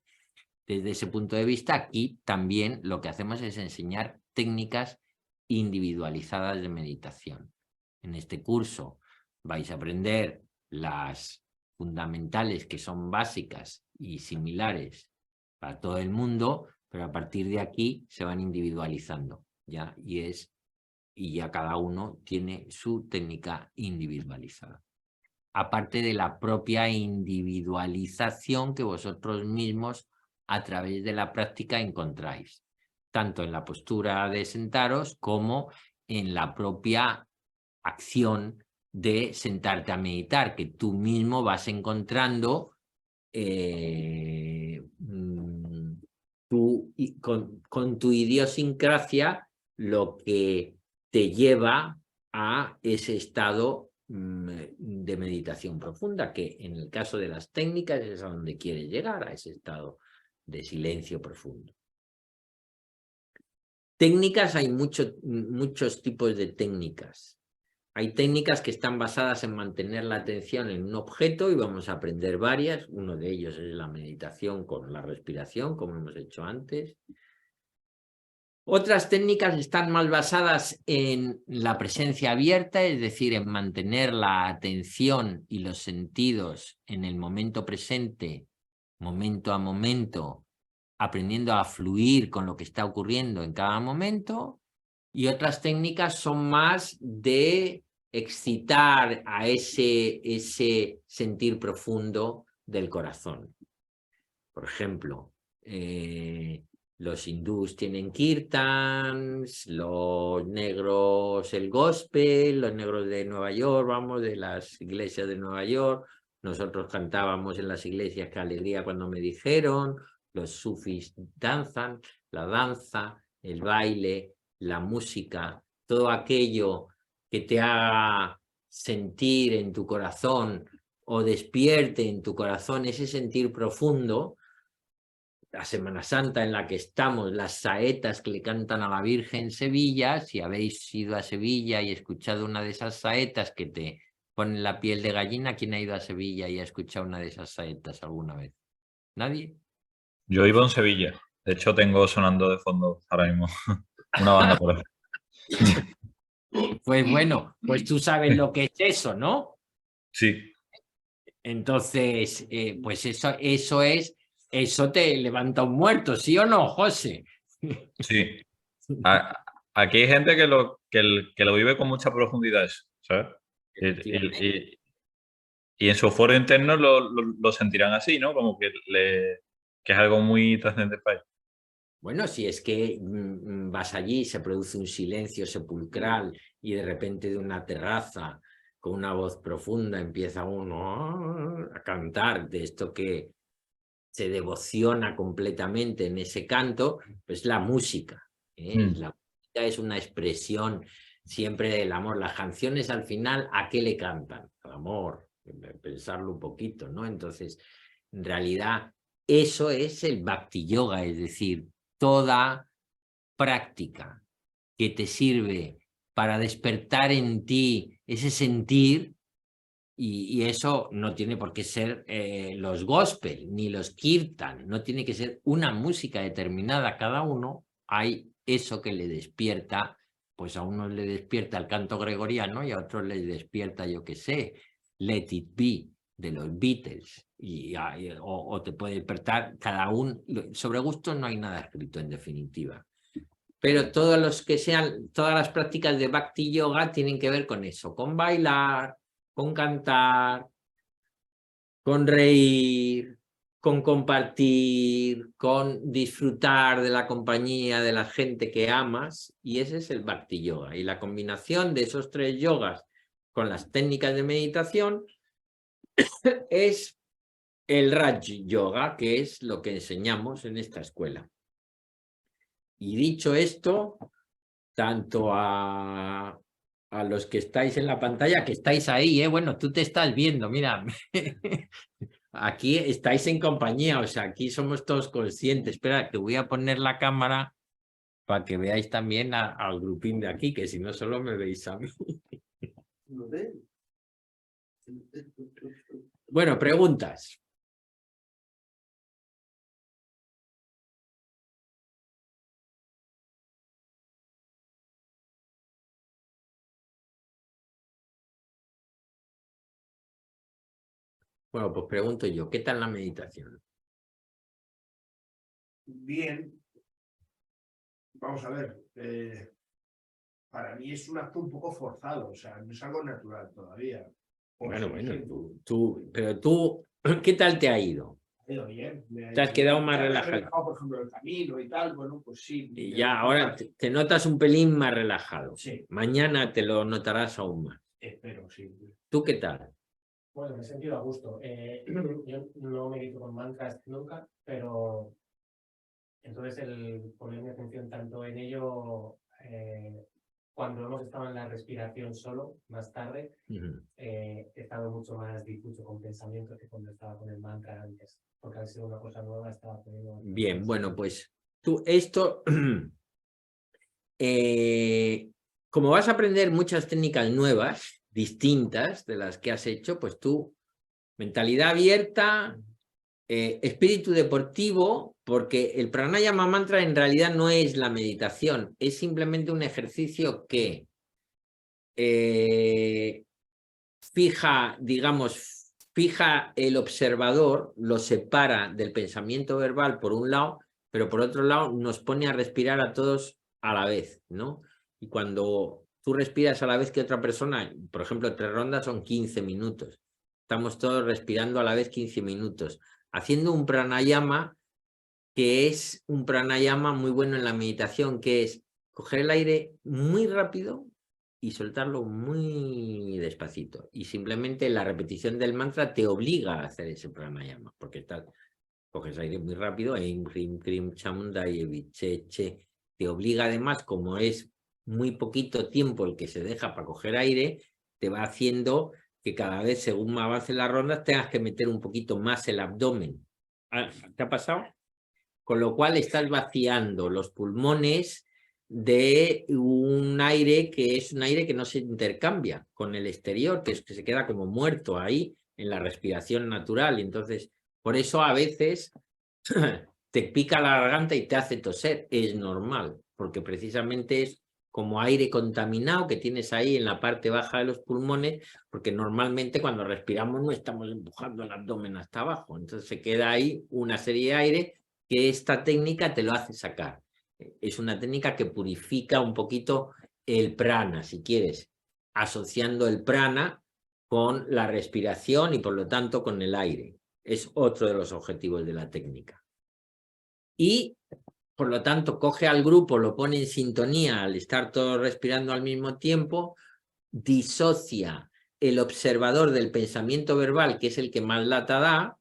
Desde ese punto de vista, aquí también lo que hacemos es enseñar técnicas individualizadas de meditación. En este curso vais a aprender las fundamentales, que son básicas y similares para todo el mundo, pero a partir de aquí se van individualizando, ¿ya? Y ya cada uno tiene su técnica individualizada. Aparte de la propia individualización que vosotros mismos a través de la práctica encontráis, tanto en la postura de sentaros como en la propia acción de sentarte a meditar, que tú mismo vas encontrando con tu idiosincrasia lo que te lleva a ese estado de meditación profunda, que en el caso de las técnicas es a donde quieres llegar, a ese estado de silencio profundo. Técnicas, hay muchos tipos de técnicas. Hay técnicas que están basadas en mantener la atención en un objeto y vamos a aprender varias. Uno de ellos es la meditación con la respiración, como hemos hecho antes. Otras técnicas están más basadas en la presencia abierta, es decir, en mantener la atención y los sentidos en el momento presente, momento a momento, aprendiendo a fluir con lo que está ocurriendo en cada momento. Y otras técnicas son más de excitar a ese sentir profundo del corazón. Por ejemplo, los hindús tienen kirtans, los negros el gospel, los negros de Nueva York, vamos, de las iglesias de Nueva York. Nosotros cantábamos en las iglesias Qué alegría cuando me dijeron. Los sufis danzan, la danza, el baile, la música, todo aquello que te haga sentir en tu corazón o despierte en tu corazón ese sentir profundo. La Semana Santa en la que estamos, las saetas que le cantan a la Virgen en Sevilla, si habéis ido a Sevilla y escuchado una de esas saetas que te ponen la piel de gallina, ¿quién ha ido a Sevilla y ha escuchado una de esas saetas alguna vez? ¿Nadie? Yo vivo en Sevilla. De hecho, tengo sonando de fondo ahora mismo una banda por ahí. Pues bueno, pues tú sabes lo que es eso, ¿no? Sí. Entonces, pues eso te levanta un muerto, ¿sí o no, José? Sí. Aquí hay gente que lo vive con mucha profundidad, eso, ¿sabes? Y en su foro interno lo sentirán así, ¿no? Como que es algo muy trascendente para ellos. Bueno, si es que vas allí, se produce un silencio sepulcral y de repente de una terraza con una voz profunda empieza uno a cantar de esto que se devociona completamente en ese canto, pues la música. La música es una expresión siempre del amor. Las canciones al final, ¿a qué le cantan? Al amor, pensarlo un poquito, ¿no? Entonces, en realidad, eso es el Bhakti Yoga, es decir, toda práctica que te sirve para despertar en ti ese sentir, y eso no tiene por qué ser los gospel ni los kirtan, no tiene que ser una música determinada. Cada uno hay eso que le despierta, pues a unos le despierta el canto gregoriano y a otros les despierta, yo qué sé, Let It Be de los Beatles, o te puede despertar cada uno. Sobre gustos no hay nada escrito, en definitiva. Pero todas las prácticas de Bhakti Yoga tienen que ver con eso, con bailar, con cantar, con reír, con compartir, con disfrutar de la compañía de la gente que amas, y ese es el Bhakti Yoga. Y la combinación de esos 3 yogas con las técnicas de meditación es el Raj Yoga, que es lo que enseñamos en esta escuela. Y dicho esto, tanto a a los que estáis en la pantalla, que estáis ahí, bueno, tú te estás viendo, mira. Aquí estáis en compañía, o sea, aquí somos todos conscientes. Espera, que voy a poner la cámara para que veáis también al grupín de aquí, que si no solo me veis a mí. Bueno, preguntas. Bueno, pues pregunto yo, ¿qué tal la meditación? Bien. Vamos a ver. Para mí es un acto un poco forzado, o sea, no es algo natural todavía. Bueno, pero tú, ¿qué tal te ha ido? Ha ido bien. ¿Te has quedado más relajado? relajado, por ejemplo, el camino y tal, bueno, pues sí. Y ya, ahora te notas un pelín más relajado. Sí. Mañana te lo notarás aún más. Espero, sí. ¿Tú qué tal? Bueno, me he sentido a gusto. Yo no medito con mantras nunca, pero entonces el poner mi atención tanto en ello, cuando hemos estado en la respiración solo, más tarde, he estado mucho más difuso con pensamientos que cuando estaba con el mantra antes, porque al ser una cosa nueva estaba poniendo... Bien, bueno, pues tú esto... como vas a aprender muchas técnicas nuevas, distintas de las que has hecho, pues tú, mentalidad abierta, espíritu deportivo, porque el pranayama mantra en realidad no es la meditación, es simplemente un ejercicio que fija, digamos, fija el observador, lo separa del pensamiento verbal por un lado, pero por otro lado nos pone a respirar a todos a la vez, ¿no? Y cuando tú respiras a la vez que otra persona, por ejemplo, 3 rondas son 15 minutos. Estamos todos respirando a la vez 15 minutos, haciendo un pranayama que es un pranayama muy bueno en la meditación, que es coger el aire muy rápido y soltarlo muy despacito. Y simplemente la repetición del mantra te obliga a hacer ese pranayama, porque coges aire muy rápido, te obliga además, como es muy poquito tiempo el que se deja para coger aire, te va haciendo que cada vez, según avance las rondas, tengas que meter un poquito más el abdomen. ¿Te ha pasado? Con lo cual estás vaciando los pulmones de un aire que es un aire que no se intercambia con el exterior, que se queda como muerto ahí en la respiración natural. Y entonces, por eso a veces te pica la garganta y te hace toser. Es normal, porque precisamente es como aire contaminado que tienes ahí en la parte baja de los pulmones, porque normalmente cuando respiramos no estamos empujando el abdomen hasta abajo. Entonces se queda ahí una serie de aire que esta técnica te lo hace sacar. Es una técnica que purifica un poquito el prana, si quieres, asociando el prana con la respiración y por lo tanto con el aire. Es otro de los objetivos de la técnica. Y por lo tanto coge al grupo, lo pone en sintonía al estar todos respirando al mismo tiempo, disocia el observador del pensamiento verbal, que es el que más lata da,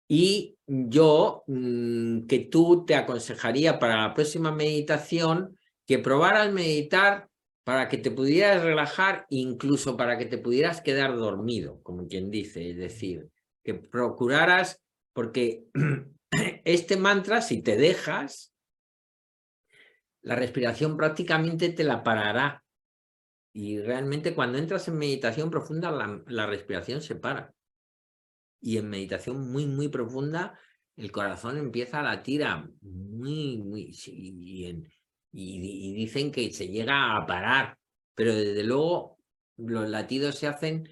y yo que tú te aconsejaría para la próxima meditación que probaras meditar para que te pudieras relajar, incluso para que te pudieras quedar dormido, como quien dice, es decir, que procuraras, porque este mantra, si te dejas, la respiración prácticamente te la parará. Y realmente cuando entras en meditación profunda, la respiración se para. Y en meditación muy, muy profunda, el corazón empieza a latir muy, y dicen que se llega a parar. Pero desde luego los latidos se hacen,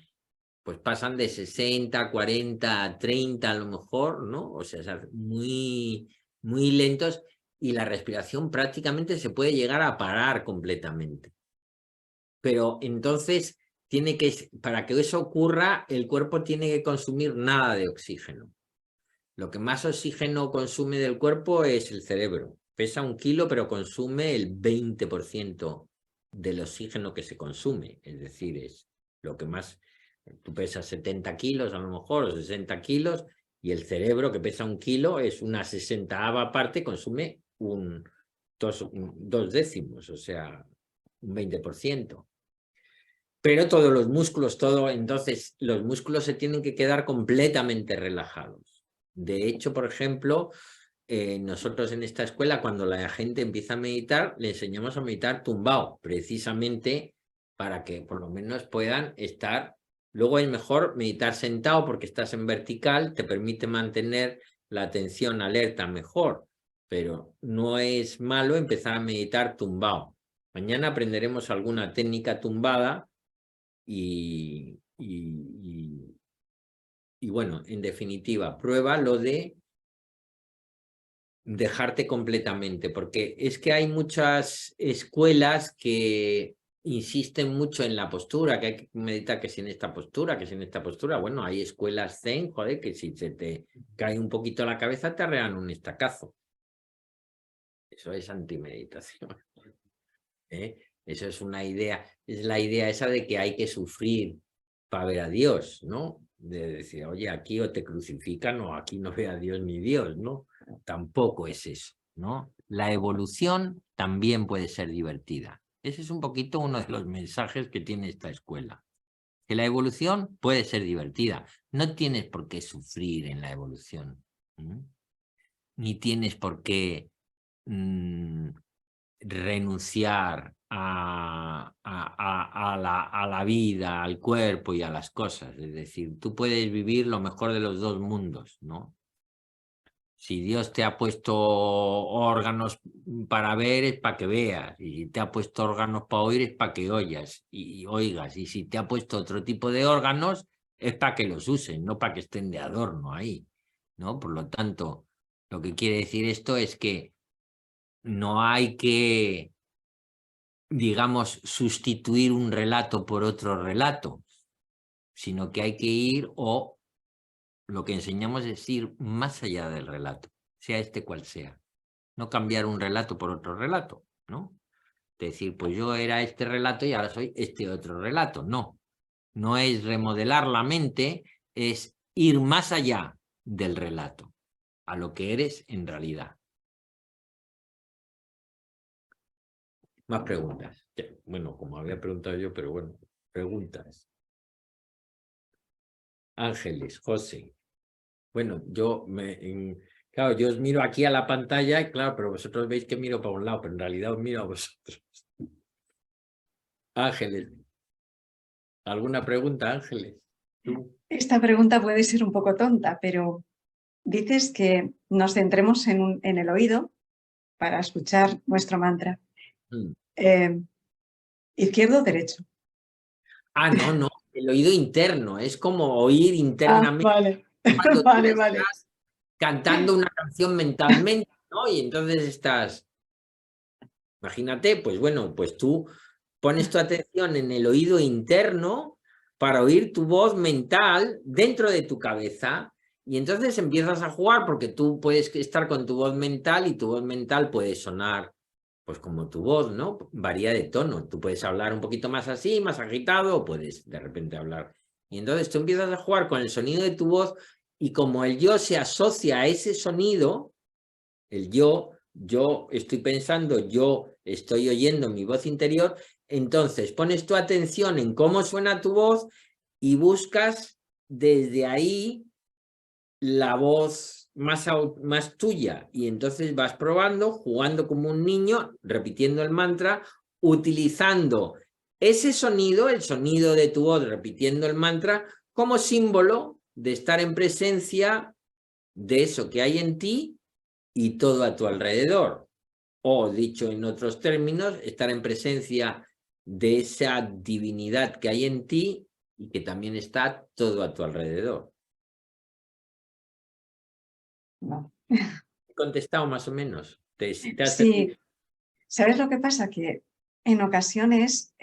pues pasan de 60, 40, 30 a lo mejor, ¿no? O sea, se hacen muy, muy lentos y la respiración prácticamente se puede llegar a parar completamente. Pero entonces para que eso ocurra, el cuerpo tiene que consumir nada de oxígeno. Lo que más oxígeno consume del cuerpo es el cerebro. Pesa 1 kilo, pero consume el 20% del oxígeno que se consume. Es decir, es lo que más... Tú pesas 70 kilos a lo mejor, o 60 kilos, y el cerebro, que pesa 1 kilo, es una 60ava parte, consume 2 décimos, o sea, un 20%. pero todos los músculos, todo, entonces los músculos se tienen que quedar completamente relajados. De hecho, por ejemplo, nosotros en esta escuela, cuando la gente empieza a meditar, le enseñamos a meditar tumbado, precisamente para que por lo menos puedan estar. Luego es mejor meditar sentado porque estás en vertical, te permite mantener la atención alerta mejor, pero no es malo empezar a meditar tumbado. Mañana aprenderemos alguna técnica tumbada y bueno, en definitiva, prueba lo de dejarte completamente, porque es que hay muchas escuelas que insisten mucho en la postura, que hay que meditar que si en esta postura, que si en esta postura. Bueno, hay escuelas zen, joder, que si se te cae un poquito la cabeza te arrean un estacazo. Eso es antimeditación. Eso es una idea, es la idea esa de que hay que sufrir para ver a Dios, ¿no? De decir, oye, aquí o te crucifican o aquí no ve a Dios ni Dios, ¿no? Tampoco es eso, ¿no? La evolución también puede ser divertida. Ese es un poquito uno de los mensajes que tiene esta escuela. Que la evolución puede ser divertida. No tienes por qué sufrir en la evolución. Ni tienes por qué renunciar a la vida, al cuerpo y a las cosas. Es decir, tú puedes vivir lo mejor de los dos mundos, ¿no? Si Dios te ha puesto órganos para ver, es para que veas. Y si te ha puesto órganos para oír, es para que oigas y oigas. Y si te ha puesto otro tipo de órganos, es para que los usen, no para que estén de adorno ahí, ¿no? Por lo tanto, lo que quiere decir esto es que no hay que, digamos, sustituir un relato por otro relato, sino que hay que ir, o lo que enseñamos es ir más allá del relato, sea este cual sea. No cambiar un relato por otro relato, ¿no? Decir, pues yo era este relato y ahora soy este otro relato. No, no es remodelar la mente, es ir más allá del relato, a lo que eres en realidad. Más preguntas. Bueno, como había preguntado yo, pero bueno, preguntas. Ángeles, José. Bueno, claro, yo os miro aquí a la pantalla y claro, pero vosotros veis que miro para un lado, pero en realidad os miro a vosotros. Ángeles. ¿Alguna pregunta, Ángeles? ¿Tú? Esta pregunta puede ser un poco tonta, pero dices que nos centremos en el oído para escuchar nuestro mantra. ¿Izquierdo o derecho? Ah, no, el oído interno, es como oír internamente. Vale. Cuando Vale, tú vale. estás cantando una canción mentalmente, ¿no? Y entonces estás, imagínate, pues bueno, pues tú pones tu atención en el oído interno para oír tu voz mental dentro de tu cabeza y entonces empiezas a jugar porque tú puedes estar con tu voz mental y tu voz mental puede sonar pues como tu voz, ¿no? Varía de tono. Tú puedes hablar un poquito más así, más agitado, o puedes de repente hablar. Y entonces tú empiezas a jugar con el sonido de tu voz y como el yo se asocia a ese sonido, el yo estoy pensando, yo estoy oyendo mi voz interior, entonces pones tu atención en cómo suena tu voz y buscas desde ahí la voz más tuya y entonces vas probando, jugando como un niño, repitiendo el mantra, utilizando ese sonido, el sonido de tu voz repitiendo el mantra como símbolo de estar en presencia de eso que hay en ti y todo a tu alrededor. O dicho en otros términos, estar en presencia de esa divinidad que hay en ti y que también está todo a tu alrededor. No. ¿He contestado más o menos? Sí. ¿Sabes lo que pasa? Que en ocasiones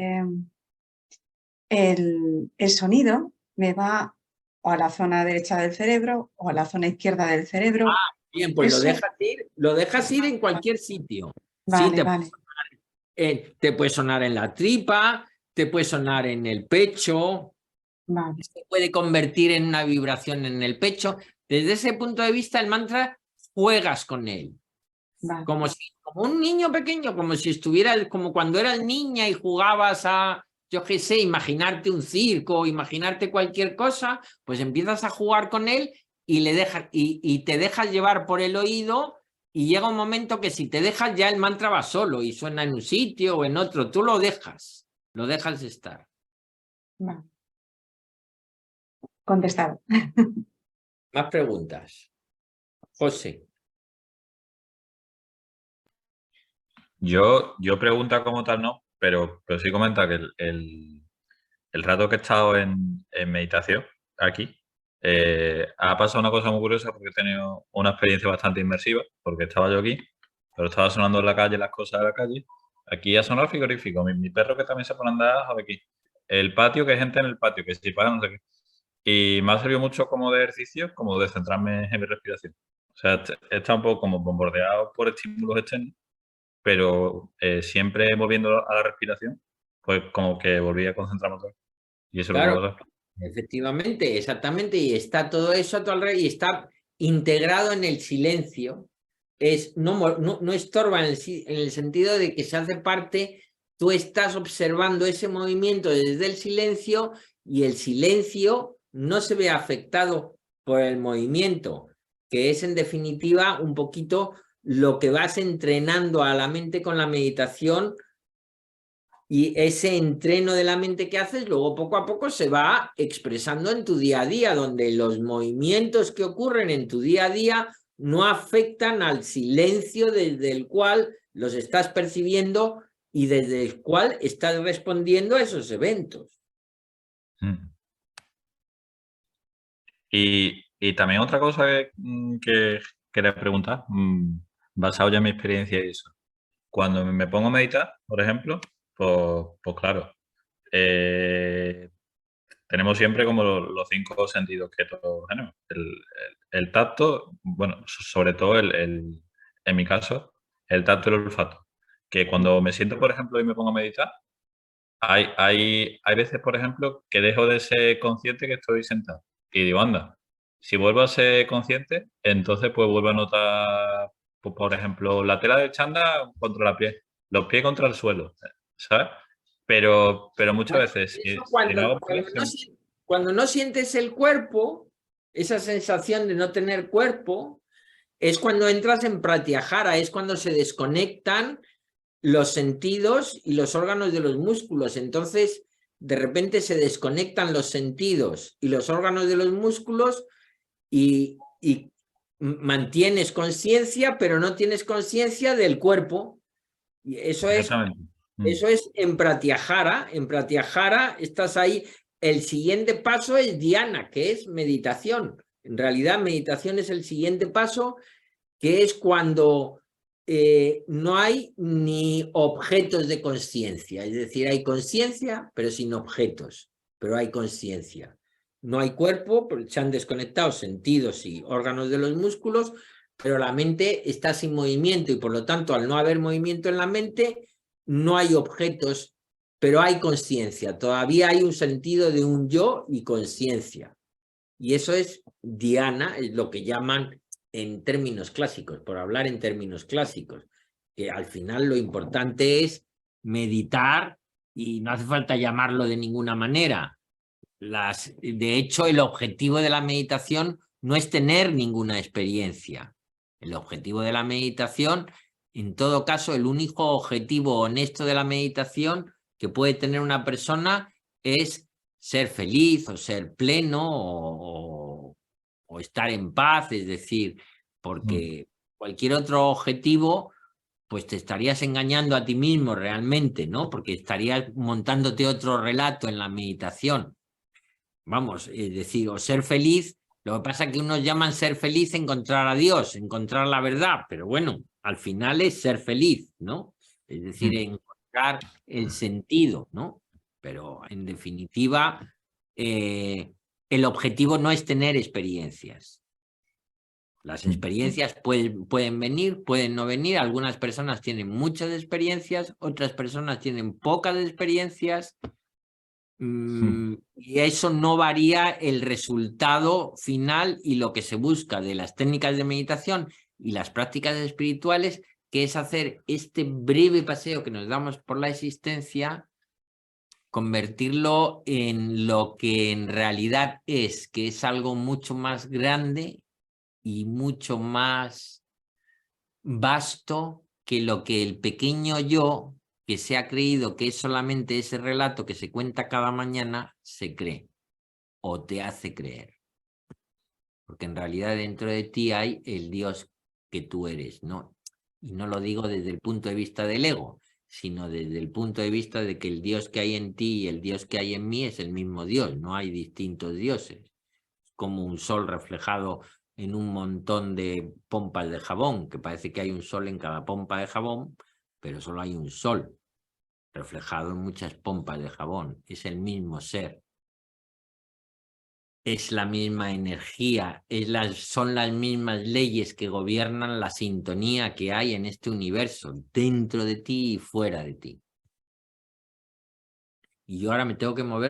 el sonido me va o a la zona derecha del cerebro o a la zona izquierda del cerebro. Bien, pues lo dejas ir en cualquier sitio. Vale, sí, vale. Te puede sonar en la tripa, te puede sonar en el pecho, Vale. se puede convertir en una vibración en el pecho. Desde ese punto de vista, el mantra juegas con él. Vale. Como un niño pequeño, como si estuvieras, como cuando eras niña y jugabas a yo qué sé, imaginarte un circo, imaginarte cualquier cosa, pues empiezas a jugar con él y, y te dejas llevar por el oído y llega un momento que si te dejas ya el mantra va solo y suena en un sitio o en otro, tú lo dejas estar. Vale. Contestado. Más preguntas. José. Yo pregunta como tal no, pero sí comenta que el rato que he estado en meditación aquí, ha pasado una cosa muy curiosa porque he tenido una experiencia bastante inmersiva, porque estaba yo aquí, pero estaba sonando en la calle las cosas de la calle. Aquí ha sonado el frigorífico, mi perro que también se pone a andar de aquí. El patio, que hay gente en el patio, que si paga no sé qué. Y me ha servido mucho como de ejercicio, como de centrarme en mi respiración. O sea, he estado un poco como bombardeado por estímulos externos, pero siempre volviendo a la respiración, pues como que volví a concentrarme otra vez. Y eso es lo que Claro, pasa. efectivamente, exactamente, y está todo eso a tu alrededor y está integrado en el silencio. No estorba en el sentido de que se hace parte, tú estás observando ese movimiento desde el silencio y el silencio no se ve afectado por el movimiento, que es en definitiva un poquito lo que vas entrenando a la mente con la meditación. Y ese entreno de la mente que haces, luego poco a poco se va expresando en tu día a día, donde los movimientos que ocurren en tu día a día no afectan al silencio desde el cual los estás percibiendo y desde el cual estás respondiendo a esos eventos. Mm. Y también otra cosa que quería preguntar, basado ya en mi experiencia y eso. Cuando me pongo a meditar, por ejemplo, pues claro, tenemos siempre como los 5 sentidos que todos tenemos. El tacto, bueno, sobre todo en mi caso, el tacto y el olfato. Que cuando me siento, por ejemplo, y me pongo a meditar, hay veces, por ejemplo, que dejo de ser consciente que estoy sentado. Y digo, anda, si vuelvo a ser consciente, entonces pues vuelvo a notar, pues, por ejemplo, la tela de chándal contra la piel, los pies contra el suelo, ¿sabes? Pero muchas Bueno, veces, eso si no hago cuando no sientes el cuerpo, esa sensación de no tener cuerpo, es cuando entras en pratyahara, es cuando se desconectan los sentidos y los órganos de los músculos. Entonces, de repente se desconectan los sentidos y los órganos de los músculos y mantienes conciencia, pero no tienes conciencia del cuerpo. Y eso es exactamente. en pratyahara. En pratyahara estás ahí. El siguiente paso es dhyana, que es meditación. En realidad, meditación es el siguiente paso, que es cuando no hay ni objetos de conciencia. Es decir, hay conciencia, pero sin objetos, pero hay conciencia. No hay cuerpo, porque se han desconectado sentidos y órganos de los músculos, pero la mente está sin movimiento y por lo tanto, al no haber movimiento en la mente, no hay objetos, pero hay conciencia. Todavía hay un sentido de un yo y conciencia. Y eso es dhyana, es lo que llaman en términos clásicos, por hablar en términos clásicos, que al final lo importante es meditar y no hace falta llamarlo de ninguna manera. De hecho, el objetivo de la meditación no es tener ninguna experiencia. El objetivo de la meditación, en todo caso, el único objetivo honesto de la meditación que puede tener una persona es ser feliz o ser pleno o estar en paz, es decir, porque cualquier otro objetivo, pues te estarías engañando a ti mismo realmente, ¿no? Porque estarías montándote otro relato en la meditación. Vamos, es decir, o ser feliz, lo que pasa es que unos llaman ser feliz encontrar a Dios, encontrar la verdad, pero bueno, al final es ser feliz, ¿no? Es decir, encontrar el sentido, ¿no? Pero en definitiva, el objetivo no es tener experiencias. Las experiencias pueden venir, pueden no venir. Algunas personas tienen muchas experiencias, otras personas tienen pocas experiencias. Y eso no varía el resultado final y lo que se busca de las técnicas de meditación y las prácticas espirituales, que es hacer este breve paseo que nos damos por la existencia convertirlo en lo que en realidad es, que es algo mucho más grande y mucho más vasto que lo que el pequeño yo, que se ha creído que es solamente ese relato que se cuenta cada mañana, se cree o te hace creer. Porque en realidad dentro de ti hay el Dios que tú eres, ¿no? Y no lo digo desde el punto de vista del ego, sino desde el punto de vista de que el Dios que hay en ti y el Dios que hay en mí es el mismo Dios, no hay distintos dioses. Es como un sol reflejado en un montón de pompas de jabón, que parece que hay un sol en cada pompa de jabón, pero solo hay un sol reflejado en muchas pompas de jabón. Es el mismo ser. Es la misma energía, son las mismas leyes que gobiernan la sintonía que hay en este universo, dentro de ti y fuera de ti. Y yo ahora me tengo que mover.